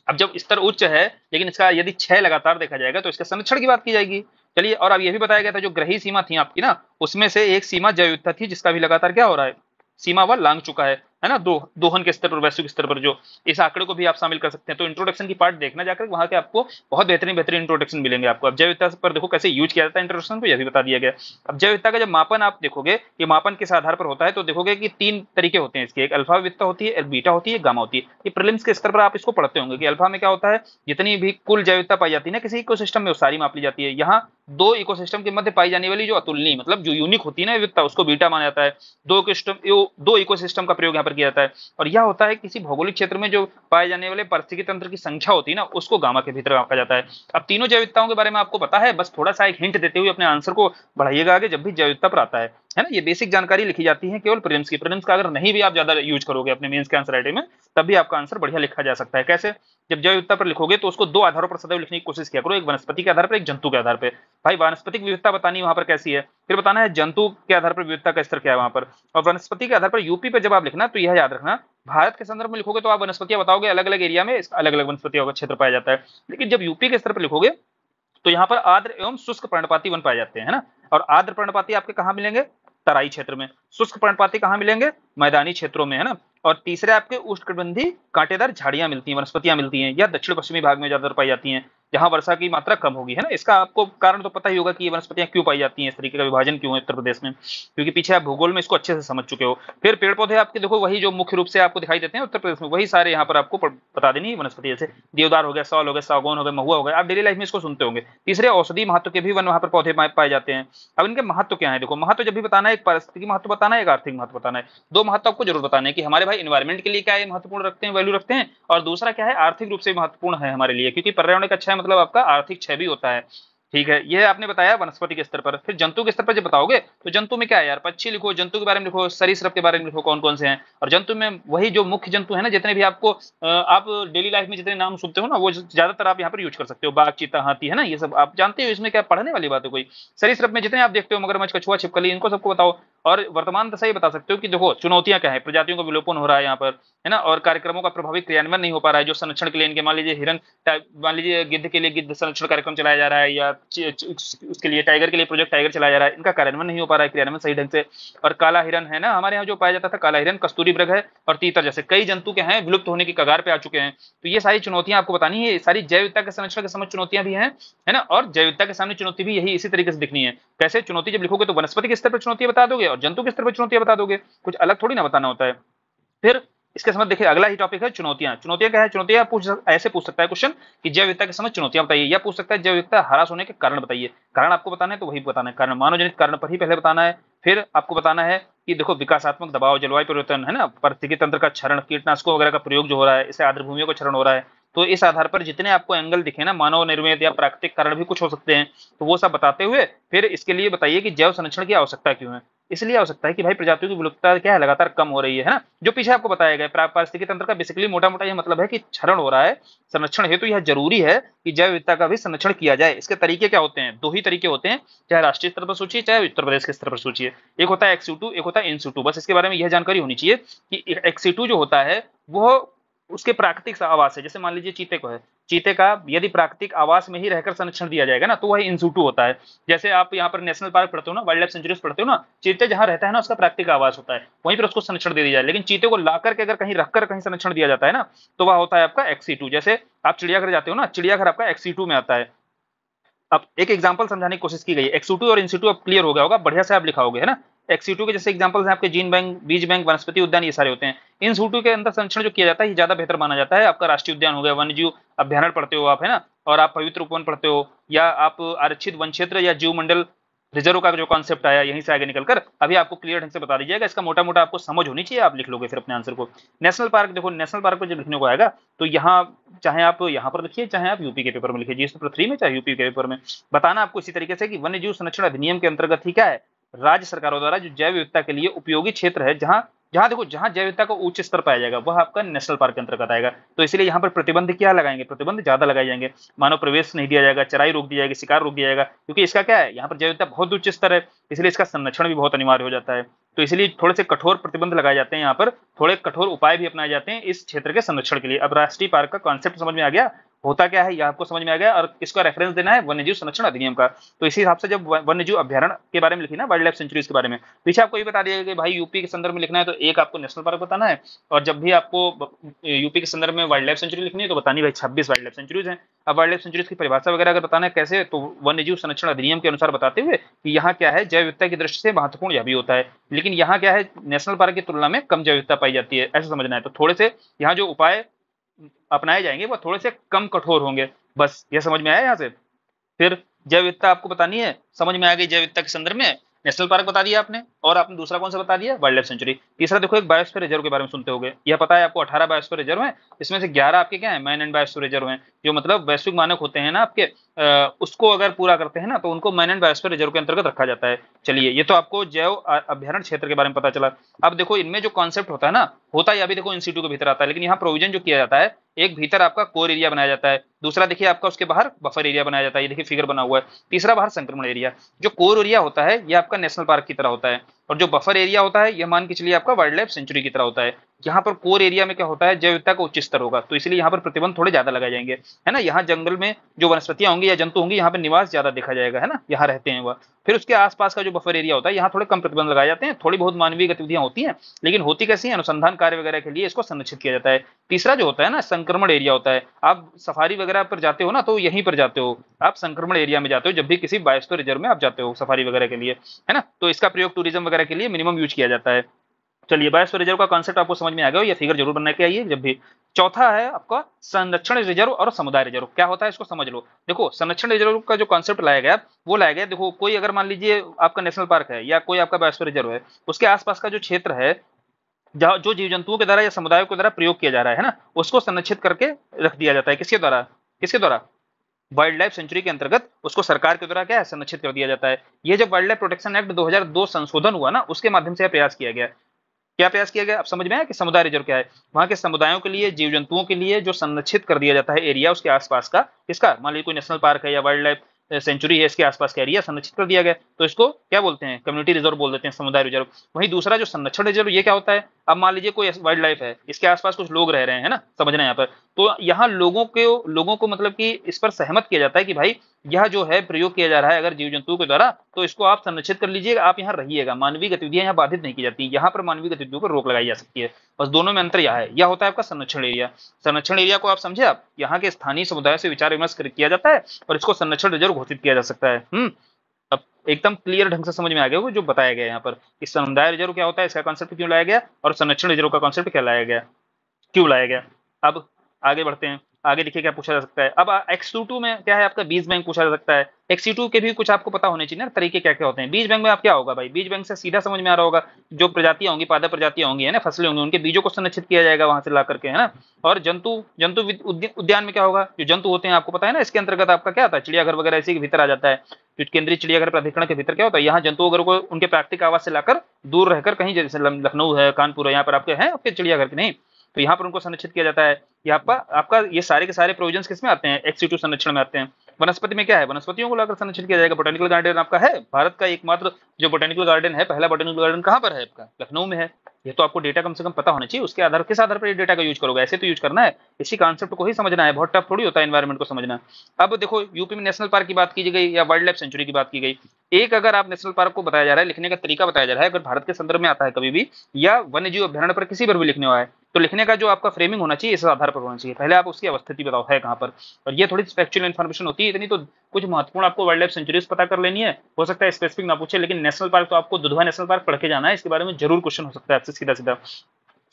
अब जब स्तर उच्च है लेकिन इसका यदि क्षय लगातार देखा जाएगा तो इसके संरक्षण की बात की जाएगी। चलिए, और अब यह भी बताया गया था जो ग्रही सीमा थी आपकी ना, उसमें से एक सीमा जैव विविधता थी जिसका भी लगातार क्या हो रहा है, सीमा वह लांग चुका है ना, दोहन के स्तर पर वैश्विक स्तर पर। जो इस आंकड़े को भी आप शामिल कर सकते हैं। तो इंट्रोडक्शन की पार्ट देखना जाकर, वहां के आपको बहुत बेहतरीन बेहतरीन इंट्रोडक्शन मिलेंगे आपको। अब जैव विविधता पर देखो कैसे यूज किया जाता है इंट्रोडक्शन को, यह भी बता दिया गया। अब जैव विविधता का जब मापन आप देखोगे, ये मापन किस आधार पर होता है, तो देखोगे कि 3 तरीके होते हैं इसके। एक अल्फा विविधता होती है, एक बीटा होती है, गामा होती है। ये प्रीलिम्स के स्तर पर आप इसको पढ़ते होंगे कि अल्फा में क्या होता है, जितनी भी कुल जैव विविधता पाई जाती है ना किसी इकोसिस्टम में, वो सारी माप ली जाती है। यहाँ 2 इकोसिस्टम के मध्य पाई जाने वाली जो अतुलनीय मतलब जो यूनिक होती है ना विविधता, उसको बीटा माना जाता है। 2 इकोसिस्टम का प्रयोग यहाँ पर किया जाता है। और यह होता है किसी भौगोलिक क्षेत्र में जो पाए जाने वाले पारिस्थितिकी तंत्र की संख्या होती है ना, उसको गामा के भीतर रखा जाता है। अब तीनों जैव विविधताओं के बारे में आपको पता है, बस थोड़ा सा एक हिंट देते हुए अपने आंसर को बढ़ाइएगा आगे जब भी जैव विविधता पर आता है ना। ये बेसिक जानकारी लिखी जाती है केवल प्रीलिम्स की। प्रीलिम्स का अगर नहीं भी आप ज्यादा यूज करोगे अपने मेंस के आंसर राइटिंग में, तब भी आपका आंसर बढ़िया लिखा जा सकता है। कैसे, जब जैव विविधता पर लिखोगे तो उसको 2 आधारों पर सदैव लिखने की कोशिश किया करो, एक वनस्पति के आधार पर, एक जंतु के आधार पर। भाई वानस्पतिक विविधता बतानी वहां पर कैसी है, फिर बताना है जंतु के आधार पर विविधता का स्तर क्या है वहां पर। और वनस्पति के आधार पर यूपी पे जब आप लिखना तो यह याद रखना, भारत के संदर्भ में लिखोगे तो आप वनस्पतियां बताओगे, अलग अलग एरिया में अलग अलग वनस्पतियों का क्षेत्र पाया जाता है। लेकिन जब यूपी के स्तर पर लिखोगे तो यहाँ पर आर्द्र एवं शुष्क पर्णपाती वन पाए जाते हैं, है ना। और आर्द्र पर्णपाती आपके कहाँ मिलेंगे, तराई क्षेत्र में। शुष्क पर्णपाती कहाँ मिलेंगे, मैदानी क्षेत्रों में, है ना। और तीसरे आपके उष्णकटिबंधीय कांटेदार झाड़ियां मिलती हैं, वनस्पतियां मिलती हैं, या दक्षिण पश्चिमी भाग में ज्यादातर पाई जाती हैं, जहां वर्षा की मात्रा कम होगी, है ना। इसका आपको कारण तो पता ही होगा कि ये वनस्पतियां क्यों पाई जाती हैं, इस तरीके का विभाजन क्यों है उत्तर प्रदेश में, क्योंकि पीछे आप भूगोल में इसको अच्छे से समझ चुके हो। फिर पेड़ पौधे आपके देखो वही जो मुख्य रूप से आपको दिखाई देते हैं उत्तर प्रदेश में, वही सारे यहाँ पर आपको बता देनी वनस्पति, जैसे देवदार हो गया, साल हो गया, सागौन हो गया, महुआ हो गया, आप डेली लाइफ में इसको सुनते होंगे। तीसरे औषधि महत्व के भी वन वहां पर पौधे पाए जाते हैं। अब इनके महत्व क्या है, देखो महत्व जब भी बताना है, एक पारिस्थितिकी महत्व बताना है, एक आर्थिक महत्व बताना है। 2 महत्व आपको जरूर बताना है कि हमारे भाई एनवायरमेंट के लिए क्या है महत्वपूर्ण रखते हैं, वैल्यू रखते हैं, और दूसरा क्या है आर्थिक रूप से महत्वपूर्ण है हमारे लिए, क्योंकि पर्यावरण का क्षय मतलब आपका आर्थिक क्षय भी होता है। ठीक है, यह आपने बताया वनस्पति के स्तर पर। फिर जंतु के स्तर पर जब बताओगे तो जंतु में क्या है यार, पक्षी लिखो, जंतु के बारे में लिखो, सरीसृप के बारे में लिखो, कौन कौन से हैं। और जंतु में वही जो मुख्य जंतु है ना, जितने भी आपको आप डेली लाइफ में जितने नाम सुनते हो ना, वो ज्यादातर आप यहाँ पर यूज कर सकते हो। बाघ, चीता, हाथी, है ना, ये सब आप जानते हो, इसमें क्या पढ़ने वाली बात है कोई। सरीसृप में जितने आप देखते हो, मगरमच्छ, कछुआ, छिपकली, इनको सबको बताओ। और वर्तमान दशा ये बता सकते हो कि देखो चुनौतियां क्या है, प्रजातियों का विलोपन हो रहा है यहाँ पर, है ना, और कार्यक्रमों का प्रभावी क्रियान्वयन नहीं हो पा रहा है। जो संरक्षण के लिए इनके मान लीजिए हिरन, मान लीजिए गिद्ध के लिए गिद्ध संरक्षण कार्यक्रम चलाया जा रहा है, या उसके लिए टाइगर के लिए प्रोजेक्ट टाइगर चलाया जा रहा है, इनका कार्यान्वयन नहीं हो पा रहा है, क्रियान्वयन सही ढंग से। और काला हिरन है ना हमारे यहाँ जो पाया जाता था, काला हिरन, कस्तूरी मृग है, और तीतर जैसे कई जंतु के हैं विलुप्त होने की कगार पे आ चुके हैं। तो ये सारी चुनौतियां आपको बतानी है, सारी जैव विविधता के संरक्षण के समझ चुनौतियां भी हैं, है ना। और जैव विविधता के सामने चुनौती भी यही इसी तरीके से दिखनी है। कैसे चुनौती जब लिखोगे तो वनस्पति के स्तर पर चुनौतियां बता दोगे और जंतु के स्तर पर चुनौतियां बता दोगे, कुछ अलग थोड़ी ना बताना होता है। फिर इसके समझ देखिए, अगला ही टॉपिक है चुनौतियां। चुनौतियां क्या है, चुनौतियां ऐसे पूछ सकता है क्वेश्चन कि जैव विविधता के समझ चुनौतियां बताइए, या पूछ सकता है जैव विविधता ह्रास होने के कारण बताइए। कारण आपको बताना है तो वही बताना है, कारण मानवजनित कारण पर ही पहले बताना है। फिर आपको बताना है कि देखो विकासात्मक दबाव, जलवायु परिवर्तन, है ना, पारिस्थितिकी तंत्र का क्षरण, कीटनाशकों वगैरह का प्रयोग जो हो रहा है, इससे आर्द्र भूमियों का क्षरण हो रहा है। तो इस आधार पर जितने आपको एंगल दिखे ना, मानव निर्मित या प्राकृतिक कारण भी कुछ हो सकते हैं, तो वो सब बताते हुए फिर इसके लिए बताइए कि जैव संरक्षण की आवश्यकता क्यों है। इसलिए आवश्यकता है कि भाई प्रजातियों की विलुप्तता क्या है, लगातार कम हो रही है ना। जो पीछे आपको बताया गया पारिस्थितिकी तंत्र का बेसिकली मोटा मोटा यह मतलब है कि क्षरण हो रहा है, संरक्षण हेतु यह जरूरी है कि जैव विविधता का भी संरक्षण किया जाए। इसके तरीके क्या होते हैं, 2 ही तरीके होते हैं, चाहे राष्ट्रीय स्तर पर सोचिए चाहे उत्तर प्रदेश के स्तर पर सोचिए। एक होता है एक्स-टू, एक होता है इन-टू। बस इसके बारे में यह जानकारी होनी चाहिए कि एक्स-टू जो होता है वो उसके प्राकृतिक आवास है। जैसे मान लीजिए चीते को है, चीते का यदि प्राकृतिक आवास में ही रहकर संरक्षण दिया जाएगा ना, तो वह इन-टू होता है। जैसे आप यहाँ पर नेशनल पार्क पढ़ते हो ना, वाइल्ड लाइफ सेंचुरीज पढ़ते हो ना, चीते जहाँ रहता है ना उसका प्राकृतिक आवास होता है, वहीं पर उसको संरक्षण दे दिया जाए। लेकिन चीते को लाकर के अगर कहीं रखकर कहीं संरक्षण दिया जाता है ना, तो वह होता है आपका एक्स-टू। जैसे आप चिड़ियाघर जाते हो ना, चिड़ियाघर आपका एक्स-टू में आता है। अब एक एग्जांपल समझाने की कोशिश की गई है, एक्स-टू और इन-टू अब क्लियर हो गया होगा, बढ़िया से आप लिखाओगे, है ना। एक्स2 के जैसे एग्जांपल्स हैं आपके जीन बैंक, बीज बैंक, वनस्पति उद्यान, ये सारे होते हैं। इन सूटू के अंदर संरक्षण जो किया जाता है ये ज्यादा बेहतर माना जाता है। आपका राष्ट्रीय उद्यान हो गया, वन्य जीव अभ्यारण्य पढ़ते हो आप, है ना, और आप पवित्र उपवन पढ़ते हो, या आप आरक्षित वन क्षेत्र या जीव मंडल रिजर्व का जो कॉन्सेप्ट आया यहीं से आगे निकलकर अभी आपको क्लियर ढंग से बता दीजिएगा। इसका मोटा मोटा आपको समझ होनी चाहिए, आप लिख लोगे फिर अपने आंसर को। नेशनल पार्क, देखो नेशनल पार्क पर जब लिखने को आएगा तो यहाँ चाहे आप यहाँ पर लिखिए, चाहे आप यूपी के पेपर में लिखिए, जीएस पेपर 3 में चाहे यूपी के पेपर में, बताना आपको इसी तरीके से कि वन्य जीव संरक्षण अधिनियम के अंतर्गत ही क्या है, राज्य सरकारों द्वारा जो जैव विविधता के लिए उपयोगी क्षेत्र है, जहाँ जहाँ देखो जहाँ जैव विविधता का उच्च स्तर पाया जाएगा वह आपका नेशनल पार्क के अंतर्गत आएगा। तो इसलिए यहाँ पर प्रतिबंध क्या लगाएंगे, प्रतिबंध ज्यादा लगाए जाएंगे। मानव प्रवेश नहीं दिया जाएगा, चराई रोक दी जाएगी, शिकार रोक दिया जाएगा, क्योंकि इसका क्या है, यहाँ पर जैव विविधता बहुत उच्च स्तर है, इसलिए इसका संरक्षण भी बहुत अनिवार्य हो जाता है। तो इसलिए थोड़े से कठोर प्रतिबंध लगाए जाते हैं, यहाँ पर थोड़े कठोर उपाय भी अपनाए जाते हैं इस क्षेत्र के संरक्षण के लिए। अब राष्ट्रीय पार्क का कॉन्सेप्ट समझ में आ गया, होता क्या है यह आपको समझ में आ गया, और इसका रेफरेंस देना है वन्यजीव संरक्षण अधिनियम का। तो इसी हिसाब से जब वन्यजीव अभ्यारण्य के बारे में लिखी ना, वाइल्ड लाइफ सेंचुरीज के बारे में, पीछे आपको ये बता दिया कि भाई यूपी के संदर्भ में लिखना है तो एक आपको नेशनल पार्क बताना है, और जब भी आपको यूपी के संदर्भ में वाइल्ड लाइफ सेंचुरी लिखनी है तो बतानी भाई 26 वाइल्ड लाइफ सेंचुरीज हैं। अब वाइल्ड लाइफ सेंचुरीज की परिभाषा वगैरह अगर बताना है कैसे, तो वन्यजीव संरक्षण अधिनियम के अनुसार बताते हुए कि यहाँ क्या है, जैव विविधता की दृष्टि से महत्वपूर्ण यह भी होता है, लेकिन यहाँ क्या है, नेशनल पार्क की तुलना में कम जैव विविधता पाई जाती है, ऐसा समझना है। तो थोड़े से यहाँ जो उपाय अपनाए जाएंगे वो थोड़े से कम कठोर होंगे, बस ये समझ में आया यहाँ से। फिर जैव विविधता आपको बतानी है, समझ में आ गई जैव विविधता के संदर्भ में, नेशनल पार्क बता दिया आपने, और आपने दूसरा कौन सा बता दिया, वाइल्ड लाइफ सेंचुरी। तीसरा देखो एक बायोस्फीयर रिजर्व के बारे में सुनते होंगे, यह पता है आपको 18 बायोस्फीयर रिजर्व हैं, इसमें से 11 आपके क्या है, मैन एंड बायोस्फीयर रिजर्व हैं, जो मतलब वैश्विक मानक होते हैं ना आपके, उसको अगर पूरा करते हैं ना तो उनको मैन एंड बायोस्फीयर रिजर्व के अंतर्गत रखा जाता है। चलिए ये तो आपको जैव अभ्यारण्य क्षेत्र के बारे में पता चला। अब देखो इनमें जो कॉन्सेप्ट होता है ना, होता है अभी देखो इंस्टीट्यूट के भीतर आता है, लेकिन यहाँ प्रोविजन जो किया जाता है, एक भीतर आपका कोर एरिया बनाया जाता है, दूसरा देखिए आपका उसके बाहर बफर एरिया बनाया जाता है, ये देखिए फिगर बना हुआ है, तीसरा बाहर संक्रमण एरिया। जो कोर एरिया होता है ये आपका नेशनल पार्क की तरह होता है, और जो बफर एरिया होता है यह मान के चलिए आपका वाइल्ड लाइफ सेंचुरी की तरह होता है। यहाँ पर कोर एरिया में क्या होता है, जैव विविधता का उच्च स्तर होगा, तो इसलिए यहाँ पर प्रतिबंध थोड़े ज्यादा लगाए जाएंगे, है ना। यहाँ जंगल में जो वनस्पतियां होंगी या जंतु होंगी यहाँ पर निवास ज्यादा देखा जाएगा, है ना, यहाँ रहते हैं वह। फिर उसके आसपास का जो बफर एरिया होता है यहाँ थोड़े कम प्रतिबंध लगाए जाते हैं, थोड़ी बहुत मानवीय गतिविधियां होती हैं, लेकिन होती कैसी है, अनुसंधान कार्य वगैरह के लिए इसको संरक्षित किया जाता है। तीसरा जो होता है ना, संक्रमण एरिया होता है। आप सफारी वगैरह पर जाते हो ना तो यहीं पर जाते हो, आप संक्रमण एरिया में जाते हो जब भी किसी बायोस्फीयर रिजर्व में आप जाते हो सफारी वगैरह के लिए, है ना। तो इसका प्रयोग टूरिज्म वगैरह के लिए मिनिमम यूज किया जाता है। चलिए बायोस्फीयर रिजर्व का कॉन्सेप्ट आपको समझ में आ गया, ये फिगर जरूर बना के आइए जब भी। चौथा है आपका संरक्षण रिजर्व और समुदाय रिजर्व, क्या होता है इसको समझ लो। देखो संरक्षण रिजर्व का जो कॉन्सेप्ट लाया गया वो लाया गया, देखो कोई अगर मान लीजिए आपका नेशनल पार्क है या कोई आपका बायोस्फीयर रिजर्व है, उसके आसपास का जो क्षेत्र है जहाँ जो जीव जंतुओं के द्वारा या समुदायों के द्वारा प्रयोग किया जा रहा है ना, उसको संरक्षित करके रख दिया जाता है, किसके द्वारा, किसके द्वारा, वाइल्ड लाइफ सेंचुरी के अंतर्गत उसको सरकार के द्वारा क्या है, संरक्षित कर दिया जाता है। ये जब वाइल्ड लाइफ प्रोटेक्शन एक्ट 2002 संशोधन हुआ ना, उसके माध्यम से प्रयास किया गया। क्या प्रयास किया गया, अब समझ में आया कि समुदाय रिजर्व क्या है। वहां के समुदायों के लिए, जीव जंतुओं के लिए जो संरक्षित कर दिया जाता है एरिया उसके आसपास का, इसका मान लीजिए कोई नेशनल पार्क है या वाइल्ड लाइफ सेंचुरी है, इसके आसपास का एरिया संरक्षित कर दिया गया, तो इसको क्या बोलते हैं, कम्युनिटी रिजर्व बोल देते हैं, समुदाय रिजर्व। वहीं दूसरा जो संरक्षण रिजर्व ये क्या होता है, अब मान लीजिए कोई वाइल्ड लाइफ है, इसके आसपास कुछ लोग रह रहे हैं ना, समझना यहाँ पर, तो यहाँ लोगों को मतलब कि इस पर सहमत किया जाता है कि भाई यह जो है प्रयोग किया जा रहा है अगर जीव जंतुओं के द्वारा, तो इसको आप संरक्षित कर लीजिएगा, आप यहाँ रहिएगा, मानवीय गतिविधियां यहाँ बाधित नहीं की जाती, यहाँ पर मानवीय गतिविधियों पर रोक लगाई जा सकती है। बस दोनों में अंतर यह है, यह होता है आपका संरक्षण एरिया। संरक्षण एरिया को आप समझे, आप यहाँ के स्थानीय समुदाय से विचार विमर्श किया जाता है और इसको संरक्षण रिजर्व घोषित किया जा सकता है। अब एकदम क्लियर ढंग से समझ में आ गया जो बताया गया यहाँ पर कि समुदाय रिजर्व क्या होता है, इसका कॉन्सेप्ट क्यों लाया गया, और संरक्षण रिजर्व का कॉन्सेप्ट क्या लाया गया, क्यों लाया गया। अब आगे बढ़ते हैं, आगे देखिए क्या पूछा जा सकता है। अब X22 में क्या है आपका, बीज बैंक पूछा जा सकता है। X22 के भी कुछ आपको पता होने चाहिए ना, तरीके क्या क्या होते हैं। बीज बैंक में आप क्या होगा भाई, बीज बैंक से सीधा समझ में आ रहा होगा, जो प्रजातियां होंगी, पादप प्रजातियां होंगी, है ना, फसलें होंगी, उनके बीजों को संरक्षित किया जाएगा वहां से ला करके, है ना। और जंतु जंतु उद्यान में क्या होगा, जो जंतु होते हैं आपको पता है ना, इसके अंतर्गत आपका क्या आता है, चिड़ियाघर वगैरह इसी के भीतर आ जाता है। जो केंद्रीय चिड़ियाघर प्राधिकरण के भीतर क्या होता है, यहाँ जंतु वगैरह को उनके प्राकृतिक आवास से लाकर दूर रहकर कहीं, जैसे लखनऊ है, कानपुर है, यहाँ पर आपके हैं आपके चिड़ियाघर के नहीं, तो यहाँ पर उनको संरक्षित किया जाता है। यहाँ पर आपका ये सारे के सारे प्रोविजंस किसमें आते हैं, X22 संरक्षण में आते हैं। वनस्पति में क्या है, वनस्पतियों को लाकर संरक्षित किया जाएगा। बोटेनिकल गार्डन आपका है, भारत का एकमात्र जो बोटेनिकल गार्डन है, पहला बोटेनिकल गार्डन कहाँ पर है आपका, लखनऊ में है। ये तो आपको डेटा कम से कम पता होना चाहिए, उसके आधार किस आधार पर ये डेटा का यूज करोगे, ऐसे तो यूज करना है, इसी कॉन्सेप्ट को ही समझना है, बहुत टफ थोड़ी होता है एनवायरमेंट को समझना। अब देखो यूपी में नेशनल पार्क की बात की गई या वाइल्ड लाइफ सेंचुरी की बात की गई, एक अगर आप नेशनल पार्क को बताया जा रहा है, लिखने का तरीका बताया जा रहा है, अगर भारत के संदर्भ में आता है कभी भी या वन्य जीव अभ्यारण्य पर किसी पर भी लिखने हुआ है, तो लिखने का जो आपका फ्रेमिंग होना चाहिए इस आधार पर होना चाहिए। पहले आप उसकी अवस्थिति बताओ है कहाँ पर, और ये थोड़ी फैक्चुअल इन्फॉर्मेशन होती है इतनी, तो कुछ महत्वपूर्ण आपको वाइल्ड लाइफ सेंचुरीज पता कर लेनी है। हो सकता है स्पेसिफिक ना पूछे, लेकिन नेशनल पार्क तो आपको दुधवा नेशनल पार्क पढ़ के जाना है, इसके बारे में जरूर क्वेश्चन हो सकता है आपसे सीधा सीधा।